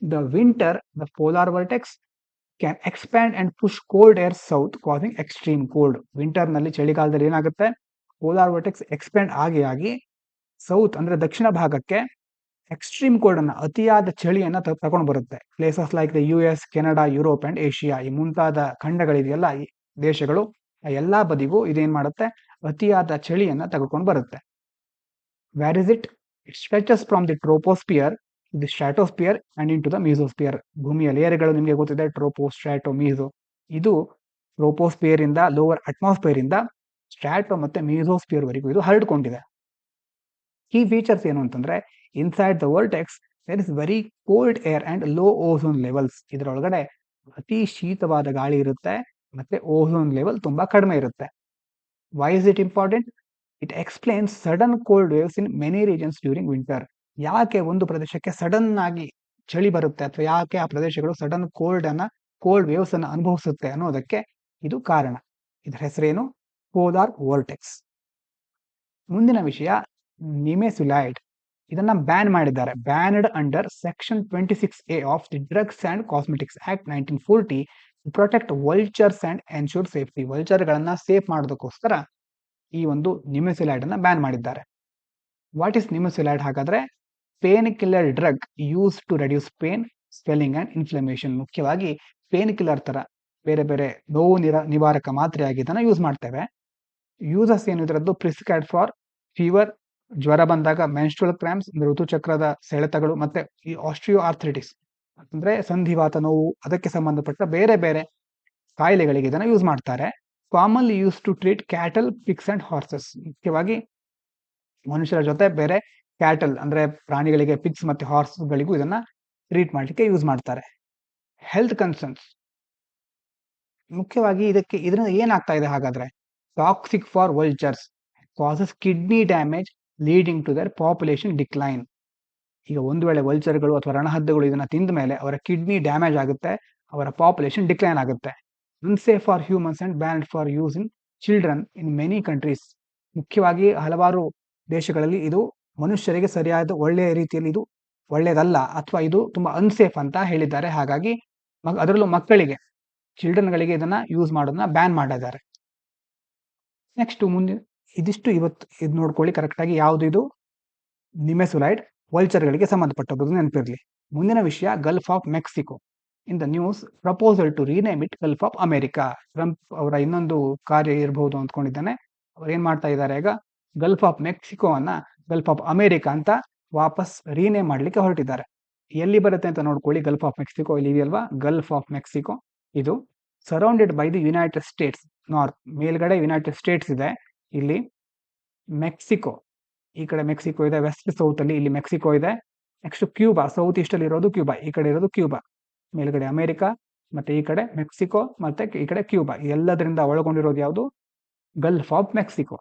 the winter, the polar vortex can expand and push cold air south, causing extreme cold. Winter ನಲ್ಲಿ, ಚಳಿಗಾಲದಲ್ಲಿ ಏನಾಗುತ್ತೆ, ಪೋಲಾರ್ ವರ್ಟೆಕ್ಸ್ ಎಕ್ಸ್ಪ್ಯಾಂಡ್ ಆಗಿ ಸೌತ್ ಅಂದ್ರೆ ದಕ್ಷಿಣ ಭಾಗಕ್ಕೆ ಎಕ್ಸ್ಟ್ರೀಮ್ ಕೋಲ್ಡ್ ಅನ್ನ, ಅತಿಯಾದ ಚಳಿಯನ್ನ ತಗೊಂಡು ಬರುತ್ತೆ. Places like the US, Canada, Europe and Asia, ಈ ಮುಂತಾದ ಖಂಡಗಳಿದೆಯಲ್ಲ, ಈ ದೇಶಗಳು, ಎಲ್ಲಾ ಬದಿಗೂ ಇದೇನ್ ಮಾಡುತ್ತೆ, ಅತಿಯಾದ ಚಳಿಯನ್ನ ತೆಗೆದುಕೊಂಡು ಬರುತ್ತೆ. Where is it? It stretches from the troposphere to the stratosphere and into the mesosphere. ಭೂಮಿಯ ಲೇಯರ್ಗಳು ನಿಮಗೆ ಗೊತ್ತಿದೆ, ಟ್ರೋಪೋ, ಸ್ಟ್ರಾಟೋ, ಮೀಸೋ. ಇದು ಟ್ರೋಪೋಸ್ಪಿಯರ್ ಇಂದ, ಲೋವರ್ ಅಟ್ಮಾಸ್ಫಿಯರ್ ಇಂದ ಸ್ಟ್ರಾಟೋ ಮತ್ತೆ ಮೀಸೋಸ್ಪಿಯರ್ ವರೆಗೂ ಇದು ಹರಡ್ಕೊಂಡಿದೆ. ಕೀ ಫೀಚರ್ಸ್ ಏನು ಅಂತಂದ್ರೆ, inside the vortex there is very cold air and low ozone levels. ಇದರೊಳಗಡೆ ಅತಿ ಶೀತವಾದ ಗಾಳಿ ಇರುತ್ತೆ ಮತ್ತೆ ಓಝೋನ್ ಲೆವೆಲ್ ತುಂಬಾ ಕಡಿಮೆ ಇರುತ್ತೆ. Why is it important? It explains sudden cold waves in many regions during winter. ಯಾಕೆ ಒಂದು ಪ್ರದೇಶಕ್ಕೆ ಸಡನ್ ಆಗಿ ಚಳಿ ಬರುತ್ತೆ ಅಥವಾ ಯಾಕೆ ಆ ಪ್ರದೇಶಗಳು ಸಡನ್ ಕೋಲ್ಡ್ ವೇವ್ಸ್ ಅನ್ನು ಅನುಭವಿಸುತ್ತೆ ಅನ್ನೋದಕ್ಕೆ ಇದು ಕಾರಣ. ಇದರ ಹೆಸರೇನು? Polar vortex. ಮುಂದಿನ ವಿಷಯ ನಿಮೆಸುಲೈಡ್. ಇದನ್ನ ಬ್ಯಾನ್ ಮಾಡಿದ್ದಾರೆ. Banned under section 26A of the drugs and cosmetics act 1940 to protect vultures and ensure safety. ವಲ್ಚರ್ಗಳನ್ನ ಸೇಫ್ ಮಾಡೋದಕ್ಕೋಸ್ಕರ ಈ ಒಂದು ನಿಮೆಸುಲೈಡ್ ಅನ್ನ ಬ್ಯಾನ್ ಮಾಡಿದ್ದಾರೆ. ವಾಟ್ ಇಸ್ ನಿಮೆಸುಲೈಡ್ ಹಾಗಾದ್ರೆ? Pain killer drug used to reduce pain, swelling and inflammation. ಮುಖ್ಯವಾಗಿ pain killer ತರ ಬೇರೆ ಬೇರೆ ನೋವು ನಿವಾರಕ ಮಾತ್ರೆಯಾಗಿ ಇದನ್ನ ಯೂಸ್ ಮಾಡ್ತೇವೆ. ಯೂಸಸ್ ಏನು ಇದರದ್ದು? ಪ್ರಿಸ್ಕ್ರೈಬ್ಡ್ ಫಾರ್ ಫೀವರ್, ಜ್ವರ ಬಂದಾಗ, ಮೆನ್ಸ್ಟ್ರುಯಲ್ ಕ್ರಾಂಪ್ಸ್ ಋತುಚಕ್ರದ ಸೆಳೆತಗಳು, ಮತ್ತೆ ಈ ಆಸ್ಟ್ರಿಯೋ ಆರ್ಥ್ರಿಟಿಸ್ ಅಂದ್ರೆ ಸಂಧಿವಾತ ನೋವು, ಅದಕ್ಕೆ ಸಂಬಂಧಪಟ್ಟ ಬೇರೆ ಬೇರೆ ಕಾಯಿಲೆಗಳಿಗೆ ಇದನ್ನ ಯೂಸ್ ಮಾಡ್ತಾರೆ. Commonly used to treat cattle, pigs and horses. ಮುಖ್ಯವಾಗಿ ಮನುಷ್ಯರ ಜೊತೆ ಬೇರೆ ಕ್ಯಾಟಲ್ ಅಂದ್ರೆ ಪ್ರಾಣಿಗಳಿಗೆ, ಪಿಗ್ಸ್ ಮತ್ತೆ ಹಾರ್ಸ್ಗಳಿಗೂ ಇದನ್ನ ಟ್ರೀಟ್ ಮಾಡ್ಲಿಕ್ಕೆ ಯೂಸ್ ಮಾಡ್ತಾರೆ. Health concerns. ಮುಖ್ಯವಾಗಿ ಇದರಿಂದ ಏನಾಗ್ತಾ ಇದೆ ಹಾಗಾದ್ರೆ? Toxic for vultures, causes kidney damage leading to their population decline. ಈಗ ಒಂದು ವೇಳೆ ವಲ್ಚರ್ಗಳು ಅಥವಾ ರಣಹದ್ದುಗಳು ಇದನ್ನ ತಿಂದ ಮೇಲೆ ಅವರ ಕಿಡ್ನಿ ಡ್ಯಾಮೇಜ್ ಆಗುತ್ತೆ, ಅವರ ಪಾಪ್ಯುಲೇಷನ್ ಡಿಕ್ಲೈನ್ ಆಗುತ್ತೆ. Unsafe for humans and banned for use in children in many countries. ಮುಖ್ಯವಾಗಿ ಹಲವಾರು ದೇಶಗಳಲ್ಲಿ ಇದು ಮನುಷ್ಯರಿಗೆ ಸರಿಯಾದ ಒಳ್ಳೆಯ ರೀತಿಯಲ್ಲಿ ಇದು ಒಳ್ಳೆಯದಲ್ಲ ಅಥವಾ ಇದು ತುಂಬಾ ಅನ್ಸೇಫ್ ಅಂತ ಹೇಳಿದ್ದಾರೆ. ಹಾಗಾಗಿ ಅದರಲ್ಲೂ ಮಕ್ಕಳಿಗೆ, ಚಿಲ್ಡ್ರನ್ಗಳಿಗೆ ಇದನ್ನ ಯೂಸ್ ಮಾಡೋದನ್ನ ಬ್ಯಾನ್ ಮಾಡಿದ್ದಾರೆ. ನೆಕ್ಸ್ಟ್ ಮುಂದೆ ಇದಿಷ್ಟು ಇವತ್ತು ಇದು ನೋಡ್ಕೊಳ್ಳಿ ಕರೆಕ್ಟ್ ಆಗಿ. ಯಾವುದು ಇದು? ನಿಮೆಸುಲೈಡ್ ವಲ್ಚರ್ಗಳಿಗೆ ಸಂಬಂಧಪಟ್ಟದ್ದು ನೆನಪಿರಲಿ. ಮುಂದಿನ ವಿಷಯ Gulf of Mexico. In the news proposal to rename it Gulf of America. Trump ಅವರ ಇನ್ನೊಂದು ಕಾರ್ಯ ಇರಬಹುದು ಅಂದ್ಕೊಂಡಿದ್ದಾನೆ. ಅವ್ರು ಏನ್ ಮಾಡ್ತಾ ಇದ್ದಾರೆ ಈಗ? ಗಲ್ಫ್ ಆಫ್ ಮೆಕ್ಸಿಕೋ ಅನ್ನ ಗಲ್ಫ್ ಆಫ್ ಅಮೆರಿಕಾ ಅಂತ ವಾಪಸ್ ರೀನೇಮ್ ಮಾಡ್ಲಿಕ್ಕೆ ಹೊರಟಿದ್ದಾರೆ. ಎಲ್ಲಿ ಬರುತ್ತೆ ಅಂತ ನೋಡ್ಕೊಳ್ಳಿ. ಗಲ್ಫ್ ಆಫ್ ಮೆಕ್ಸಿಕೋ ಇಲ್ಲಿ ಇದೆಯಲ್ವಾ? ಗಲ್ಫ್ ಆಫ್ ಮೆಕ್ಸಿಕೋ ಇದು surrounded by the United States. North ಮೇಲ್ಗಡೆ ಯುನೈಟೆಡ್ ಸ್ಟೇಟ್ಸ್ ಇದೆ, ಇಲ್ಲಿ ಮೆಕ್ಸಿಕೋ, ಈ ಕಡೆ ಮೆಕ್ಸಿಕೋ ಇದೆ. ವೆಸ್ಟ್ ಸೌತ್ ಅಲ್ಲಿ ಇಲ್ಲಿ ಮೆಕ್ಸಿಕೋ ಇದೆ. ನೆಕ್ಸ್ಟ್ ಕ್ಯೂಬಾ, ಸೌತ್ ಈಸ್ಟ್ ಅಲ್ಲಿ ಇರೋದು ಕ್ಯೂಬಾ, ಈ ಕಡೆ ಇರೋದು ಕ್ಯೂಬಾ. ಮೇಲ್ಗಡೆ ಅಮೆರಿಕಾ, ಮತ್ತೆ ಈ ಕಡೆ ಮೆಕ್ಸಿಕೋ, ಮತ್ತೆ ಈ ಕಡೆ ಕ್ಯೂಬಾ. ಎಲ್ಲದರಿಂದ ಒಳಗೊಂಡಿರೋದು ಯಾವುದು? Gulf of Mexico.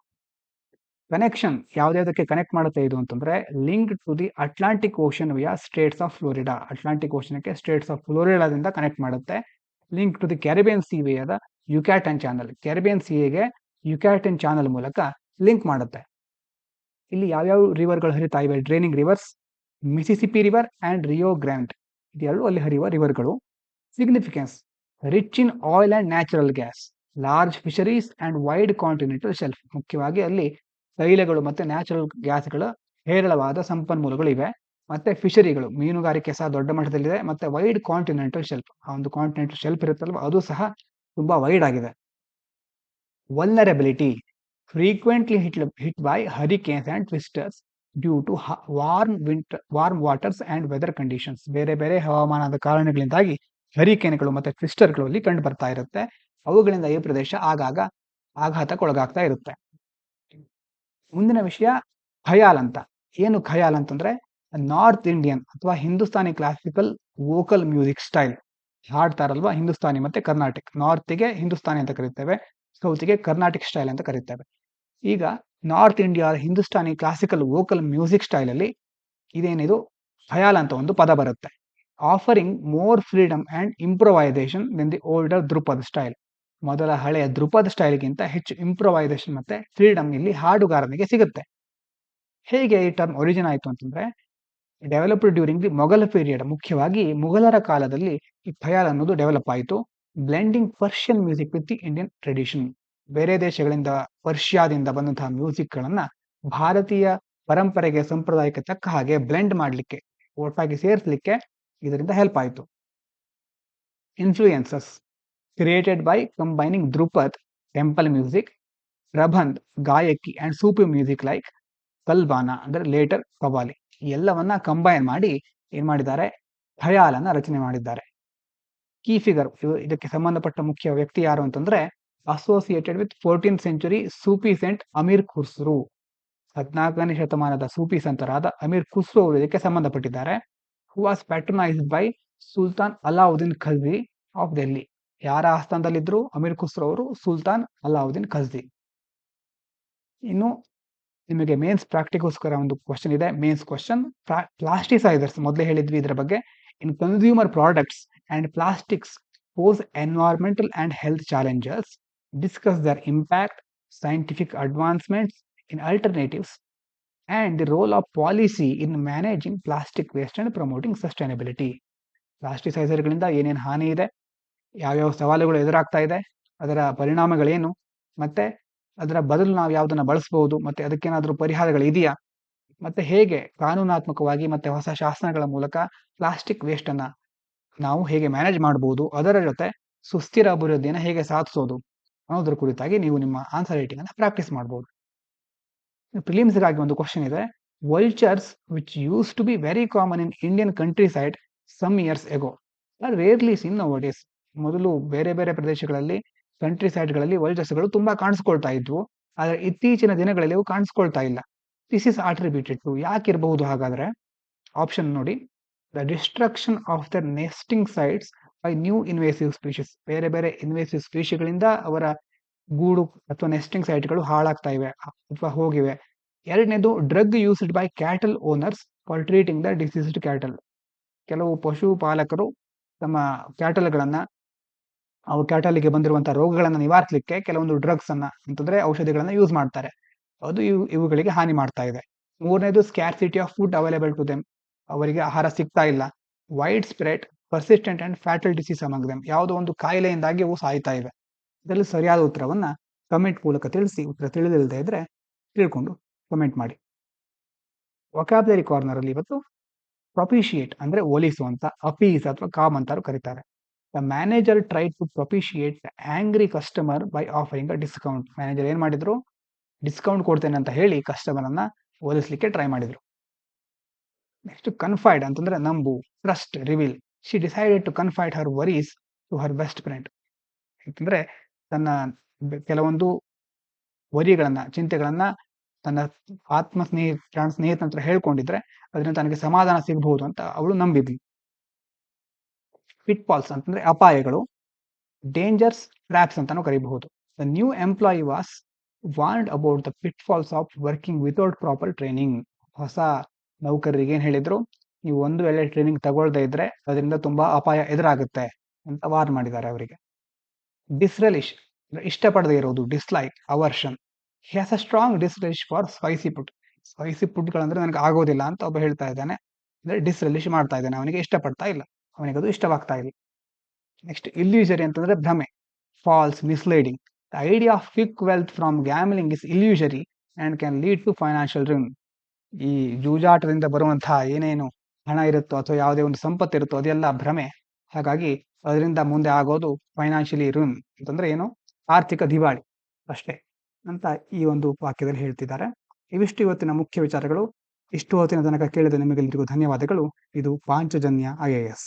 ಕನೆಕ್ಷನ್ ಯಾವ್ದಾವುದಕ್ಕೆ ಕನೆಕ್ಟ್ ಮಾಡುತ್ತೆ ಇದು ಅಂತಂದ್ರೆ, link to the Atlantic Ocean via states of Florida. Atlantic ಓಷನ್ಗೆ ಸ್ಟೇಟ್ಸ್ ಆಫ್ ಫ್ಲೋರಿಡಾದಿಂದ ಕನೆಕ್ಟ್ ಮಾಡುತ್ತೆ. Link to the Caribbean Sea via the Yucatan Channel. Caribbean ಸಿಗೆ ಯುಕ್ಯಾಟನ್ ಚಾನಲ್ ಮೂಲಕ ಲಿಂಕ್ ಮಾಡುತ್ತೆ. ಇಲ್ಲಿ ಯಾವ್ಯಾವ ರಿವರ್ಗಳು ಹರಿತಾ ಇವೆ? Draining rivers, Mississippi River and Rio Grande, ಇದೆರಡು ಅಲ್ಲಿ ಹರಿಯುವ ರಿವರ್ಗಳು. Significance: rich in oil and natural gas, large fisheries and wide continental shelf. ಮುಖ್ಯವಾಗಿ ಅಲ್ಲಿ ತೈಲಗಳು ಮತ್ತೆ ನ್ಯಾಚುರಲ್ ಗ್ಯಾಸ್ಗಳ ಹೇರಳವಾದ ಸಂಪನ್ಮೂಲಗಳು ಇವೆ. ಮತ್ತೆ ಫಿಶರಿಗಳು, ಮೀನುಗಾರಿಕೆ ಸಹ ದೊಡ್ಡ ಮಟ್ಟದಲ್ಲಿದೆ. ಮತ್ತೆ ವೈಡ್ ಕಾಂಟಿನೆಂಟಲ್ ಶೆಲ್ಫ್, ಆ ಒಂದು ಕಾಂಟಿನೆಂಟಲ್ ಶೆಲ್ಫ್ ಇರುತ್ತಲ್ವ ಅದು ಸಹ ತುಂಬಾ ವೈಡ್ ಆಗಿದೆ. Vulnerability: frequently hit by hurricanes and twisters due to warm waters and weather conditions. ಬೇರೆ ಬೇರೆ ಹವಾಮಾನದ ಕಾರಣಗಳಿಂದಾಗಿ ಹರಿಕೇನ್ಗಳು ಮತ್ತೆ ಟ್ವಿಸ್ಟರ್ಗಳು ಅಲ್ಲಿ ಕಂಡು ಬರ್ತಾ ಇರುತ್ತೆ. ಅವುಗಳಿಂದ ಈ ಪ್ರದೇಶ ಆಗಾಗ ಆಘಾತಕ್ಕೊಳಗಾಗ್ತಾ ಇರುತ್ತೆ. ಮುಂದಿನ ವಿಷಯ ಖಯಾಲ್ ಅಂತ. ಏನು ಖಯಾಲ್ ಅಂತಂದ್ರೆ ನಾರ್ತ್ ಇಂಡಿಯನ್ ಅಥವಾ Hindustani classical vocal music style. ಹಾಡ್ತಾರಲ್ವಾ ಹಿಂದೂಸ್ತಾನಿ ಮತ್ತೆ ಕರ್ನಾಟಿಕ್. ನಾರ್ತ್ಗೆ ಹಿಂದೂಸ್ತಾನಿ ಅಂತ ಕರಿತೇವೆ, ಸೌತ್ಗೆ ಕರ್ನಾಟಿಕ್ ಸ್ಟೈಲ್ ಅಂತ ಕರಿತೇವೆ. ಈಗ north India Hindustani classical vocal music style ಅಲ್ಲಿ ಇದೇನಿದು ಖಯಾಲ್ ಅಂತ ಒಂದು ಪದ ಬರುತ್ತೆ. Offering more freedom and improvisation then the older dhrupad style. ಮೊದಲ ಹಳೆಯ ಧ್ರುಪದ್ ಸ್ಟೈಲ್ಗಿಂತ ಹೆಚ್ಚು ಇಂಪ್ರೊವೈಸೇಷನ್ ಮತ್ತೆ ಫ್ರೀಡಮ್ ಇಲ್ಲಿ ಹಾಡುಗಾರನಿಗೆ ಸಿಗುತ್ತೆ. ಹೇಗೆ ಈ ಟರ್ಮ್ ಒರಿಜಿನ್ ಆಯ್ತು ಅಂತಂದ್ರೆ, developed during the Mughal period. ಮುಖ್ಯವಾಗಿ ಮುಘಲರ ಕಾಲದಲ್ಲಿ ಈ ಖಯಾಲ್ ಅನ್ನೋದು ಡೆವಲಪ್ ಆಯಿತು. Blending Persian music with the Indian tradition. ಬೇರೆ ದೇಶಗಳಿಂದ, ಪರ್ಷಿಯಾದಿಂದ ಬಂದಂತಹ ಮ್ಯೂಸಿಕ್ ಗಳನ್ನ ಭಾರತೀಯ ಪರಂಪರೆಗೆ, ಸಂಪ್ರದಾಯಕ್ಕೆ ತಕ್ಕ ಹಾಗೆ ಬ್ಲೆಂಡ್ ಮಾಡಲಿಕ್ಕೆ, ಒಟ್ಟಾಗಿ ಸೇರಿಸಲಿಕ್ಕೆ ಇದರಿಂದ ಹೆಲ್ಪ್ ಆಯಿತು. Influences: created by combining Dhrupad, temple music, Prabandh, Gayaki and Sufi music like Qalbana ಅಂದ್ರೆ ಲೇಟರ್ ಕವಾಲಿ. ಎಲ್ಲವನ್ನ ಕಂಬೈನ್ ಮಾಡಿ ಏನ್ ಮಾಡಿದ್ದಾರೆ? ಖಯಾಲ್ ಅನ್ನ ರಚನೆ ಮಾಡಿದ್ದಾರೆ. ಕೀ ಫಿಗರ್, ಇದಕ್ಕೆ ಸಂಬಂಧಪಟ್ಟ ಮುಖ್ಯ ವ್ಯಕ್ತಿ ಯಾರು ಅಂತಂದ್ರೆ, associated with 14th century Sufi saint Amir Khusro. 14ನೇ ಶತಮಾನದ ಸೂಫಿ ಸಂತರಾದ ಅಮೀರ್ ಖುಸ್ರೋ ಅವರು ಇದಕ್ಕೆ ಸಂಬಂಧಪಟ್ಟಿದ್ದಾರೆ. Who was patronised by Sultan Alauddin Khalji of Delhi. ಯಾರ ಆಸ್ಥಾನದಲ್ಲಿದ್ರು ಅಮೀರ್ ಖುಸ್ರೋ ಅವರು? ಸುಲ್ತಾನ್ ಅಲಾವುದ್ದೀನ್ ಖಲ್ಜಿ. ಇನ್ನು ನಿಮಗೆ ಮೇನ್ಸ್ ಪ್ರಾಕ್ಟಿಗೋಸ್ಕರ ಒಂದು ಕ್ವಶನ್ ಇದೆ. ಮೇನ್ಸ್ ಕ್ವಶನ್, ಪ್ಲಾಸ್ಟಿಸೈಸರ್ಸ್ ಮೊದಲೇ ಹೇಳಿದ್ವಿ ಇದರ ಬಗ್ಗೆ. In consumer products and plastics pose environmental and health challenges, discuss their impact, scientific advancements in alternatives, and the role of policy in managing plastic waste and promoting sustainability. ಪ್ಲಾಸ್ಟಿಸೈಸರ್ಗಳಿಂದ ಏನೇನು ಹಾನಿ ಇದೆ, ಯಾವ್ಯಾವ ಸವಾಲುಗಳು ಎದುರಾಗ್ತಾ ಇದೆ, ಅದರ ಪರಿಣಾಮಗಳೇನು, ಮತ್ತೆ ಅದರ ಬದಲು ನಾವು ಯಾವುದನ್ನು ಬಳಸಬಹುದು, ಮತ್ತೆ ಅದಕ್ಕೇನಾದರೂ ಪರಿಹಾರಗಳು ಇದೆಯಾ, ಮತ್ತೆ ಹೇಗೆ ಕಾನೂನಾತ್ಮಕವಾಗಿ ಮತ್ತೆ ಹೊಸ ಶಾಸನಗಳ ಮೂಲಕ ಪ್ಲಾಸ್ಟಿಕ್ ವೇಸ್ಟನ್ನು ನಾವು ಹೇಗೆ ಮ್ಯಾನೇಜ್ ಮಾಡಬಹುದು, ಅದರ ಜೊತೆ ಸುಸ್ಥಿರ ಅಭಿವೃದ್ಧಿಯನ್ನು ಹೇಗೆ ಸಾಧಿಸೋದು ಅನ್ನೋದ್ರ ಕುರಿತಾಗಿ ನೀವು ನಿಮ್ಮ ಆನ್ಸರ್ ರೈಟಿಂಗ್ ಅನ್ನು ಪ್ರಾಕ್ಟೀಸ್ ಮಾಡಬಹುದು. ಪ್ರಿಲಿಮ್ಸ್ಗಾಗಿ ಒಂದು ಕ್ವಶನ್ ಇದೆ. Vultures which used to be very common in Indian countryside some years ago are rarely seen nowadays. ಮೊದಲು ಬೇರೆ ಬೇರೆ ಪ್ರದೇಶಗಳಲ್ಲಿ ಕಂಟ್ರಿ ಸೈಡ್ಗಳಲ್ಲಿ ವಲ್ಚರ್ಸ್ಗಳು ತುಂಬಾ ಕಾಣಿಸ್ಕೊಳ್ತಾ ಇದ್ವು, ಆದರೆ ಇತ್ತೀಚಿನ ದಿನಗಳಲ್ಲಿ ಅವು ಕಾಣಿಸ್ಕೊಳ್ತಾ ಇಲ್ಲ. ದಿಸ್ ಇಸ್ ಅಟ್ರಿಬ್ಯೂಟೆಡ್ ಟು, ಯಾಕಿರಬಹುದು ಹಾಗಾದ್ರೆ? ಆಪ್ಷನ್ ನೋಡಿ. The destruction of the nesting sites by new invasive species. ಬೇರೆ ಬೇರೆ ಇನ್ವೇಸಿವ್ ಸ್ಪೀಶಿಗಳಿಂದ ಅವರ ಗೂಡು ಅಥವಾ ನೆಸ್ಟಿಂಗ್ ಸೈಟ್ಗಳು ಹಾಳಾಗ್ತಾ ಇವೆ ಅಥವಾ ಹೋಗಿವೆ. ಎರಡನೇದು, drug used by cattle owners for treating the deceased cattle. ಕೆಲವು ಪಶುಪಾಲಕರು ತಮ್ಮ ಕ್ಯಾಟಲ್ಗಳನ್ನ, ಅವು ಕ್ಯಾಟಲ್ಗೆ ಬಂದಿರುವಂತಹ ರೋಗಗಳನ್ನು ನಿವಾರಿಸಲಿಕ್ಕೆ ಕೆಲವೊಂದು ಡ್ರಗ್ಸ್ ಅನ್ನ ಅಂತಂದ್ರೆ ಔಷಧಿಗಳನ್ನ ಯೂಸ್ ಮಾಡ್ತಾರೆ. ಅದು ಇವುಗಳಿಗೆ ಹಾನಿ ಮಾಡ್ತಾ ಇದೆ. ಮೂರನೇದು, scarcity of food available to them. ಅವರಿಗೆ ಆಹಾರ ಸಿಗ್ತಾ ಇಲ್ಲ. Widespread persistent and fatal disease among them. ಯಾವುದೋ ಒಂದು ಕಾಯಿಲೆಯಿಂದಾಗಿ ಅವು ಸಾಯ್ತಾ ಇವೆ. ಇದರಲ್ಲಿ ಸರಿಯಾದ ಉತ್ತರವನ್ನ ಕಮೆಂಟ್ ಮೂಲಕ ತಿಳಿಸಿ. ಉತ್ತರ ತಿಳಿದಿಲ್ಲದೆ ಇದ್ರೆ ತಿಳ್ಕೊಂಡು ಕಮೆಂಟ್ ಮಾಡಿ. ವೊಕ್ಯಾಬ್ಯುಲರಿ ಕಾರ್ನರ್ ಅಲ್ಲಿ ಇವತ್ತು ಪ್ರೊಪಿಶಿಯೇಟ್ ಅಂದ್ರೆ ಒಲಿಸುವಂತ, ಅಪೀಸ್ ಅಥವಾ ಕಾಮ್ ಅಂತಾರು ಕರೀತಾರೆ. The manager try to propitiate the angry customer by offering a discount. Manager ಏನ್ ಮಾಡಿದ್ರು? ಡಿಸ್ಕೌಂಟ್ ಕೊಡ್ತೇನೆ ಅಂತ ಹೇಳಿ ಕಸ್ಟಮರ್ ಅನ್ನ ಒಲಿಸ್ಲಿಕ್ಕೆ ಟ್ರೈ ಮಾಡಿದ್ರು. ನೆಕ್ಸ್ಟ್, ಕನ್ಫೈಡ್ ಅಂತಂದ್ರೆ ನಂಬು, trust, reveal. She decided to confide her worries to her best friend. ಯಾಕಂದ್ರೆ ತನ್ನ ಕೆಲವೊಂದು ವರಿಗಳನ್ನ, ಚಿಂತೆಗಳನ್ನ ತನ್ನ ಸ್ನೇಹಿತನ ಹತ್ರ ಹೇಳ್ಕೊಂಡಿದ್ರೆ ಅದರಿಂದ ತನಗೆ ಸಮಾಧಾನ ಸಿಗಬಹುದು ಅಂತ ಅವಳು ನಂಬಿದ್ಲು. ಪಿಟ್ ಫಾಲ್ಸ್ ಅಂತಂದ್ರೆ ಅಪಾಯಗಳು, ಡೇಂಜರ್ಸ್, ಟ್ರ್ಯಾಪ್ಸ್ ಅಂತಾನು ಕರೀಬಹುದು. The new employee was warned about the pitfalls of working without proper training. ಹೊಸ ನೌಕರರಿಗೆ ಏನ್ ಹೇಳಿದ್ರು? ನೀವು ಒಂದು ವೇಳೆ ಟ್ರೈನಿಂಗ್ ತಗೊಳ್ದೇ ಇದ್ರೆ ಅದರಿಂದ ತುಂಬಾ ಅಪಾಯ ಎದುರಾಗುತ್ತೆ ಅಂತ ವಾರ್ನ್ ಮಾಡಿದ್ದಾರೆ ಅವರಿಗೆ. ಡಿಸ್ರೆಲಿಶ್, ಇಷ್ಟಪಡದೇ ಇರೋದು, dislike, aversion. He has a strong disrelish for spicy food. Spicy ಫುಡ್ಗಳಂದ್ರೆ ನನಗೆ ಆಗೋದಿಲ್ಲ ಅಂತ ಒಬ್ಬ ಹೇಳ್ತಾ ಇದ್ದಾನೆ, ಅಂದ್ರೆ ಡಿಸ್ರೆಲಿಶ್ ಮಾಡ್ತಾ ಇದ್ದಾನೆ, ಅವನಿಗೆ ಇಷ್ಟಪಡ್ತಾ ಇಲ್ಲ, ಅವನಿಗೆ ಅದು ಇಷ್ಟವಾಗ್ತಾ ಇಲ್ಲ. ನೆಕ್ಸ್ಟ್, ಇಲ್ಯೂಷರಿ ಅಂತಂದ್ರೆ ಭ್ರಮೆ, false, misleading. The idea of quick wealth from gambling is illusory and can lead to financial ruin. ಈ ಜೂಜಾಟದಿಂದ ಬರುವಂತಹ ಏನೇನು ಹಣ ಇರುತ್ತೋ ಅಥವಾ ಯಾವುದೇ ಒಂದು ಸಂಪತ್ತು ಇರುತ್ತೋ ಅದೆಲ್ಲ ಭ್ರಮೆ. ಹಾಗಾಗಿ ಅದರಿಂದ ಮುಂದೆ ಆಗೋದು ಫೈನಾನ್ಷಿಯಲಿ ರಿನ್ ಅಂತಂದ್ರೆ ಏನು? ಆರ್ಥಿಕ ದಿವಾಳಿ ಅಷ್ಟೇ ಅಂತ ಈ ಒಂದು ವಾಕ್ಯದಲ್ಲಿ ಹೇಳ್ತಿದ್ದಾರೆ. ಇವಿಷ್ಟು ಇವತ್ತಿನ ಮುಖ್ಯ ವಿಚಾರಗಳು. ಇಷ್ಟು ಹೊತ್ತಿನ ತನಕ ಕೇಳಿದ ನಿಮಗೆಲ್ಲರಿಗೂ ಧನ್ಯವಾದಗಳು. ಇದು ಪಾಂಚಜನ್ಯ IAS.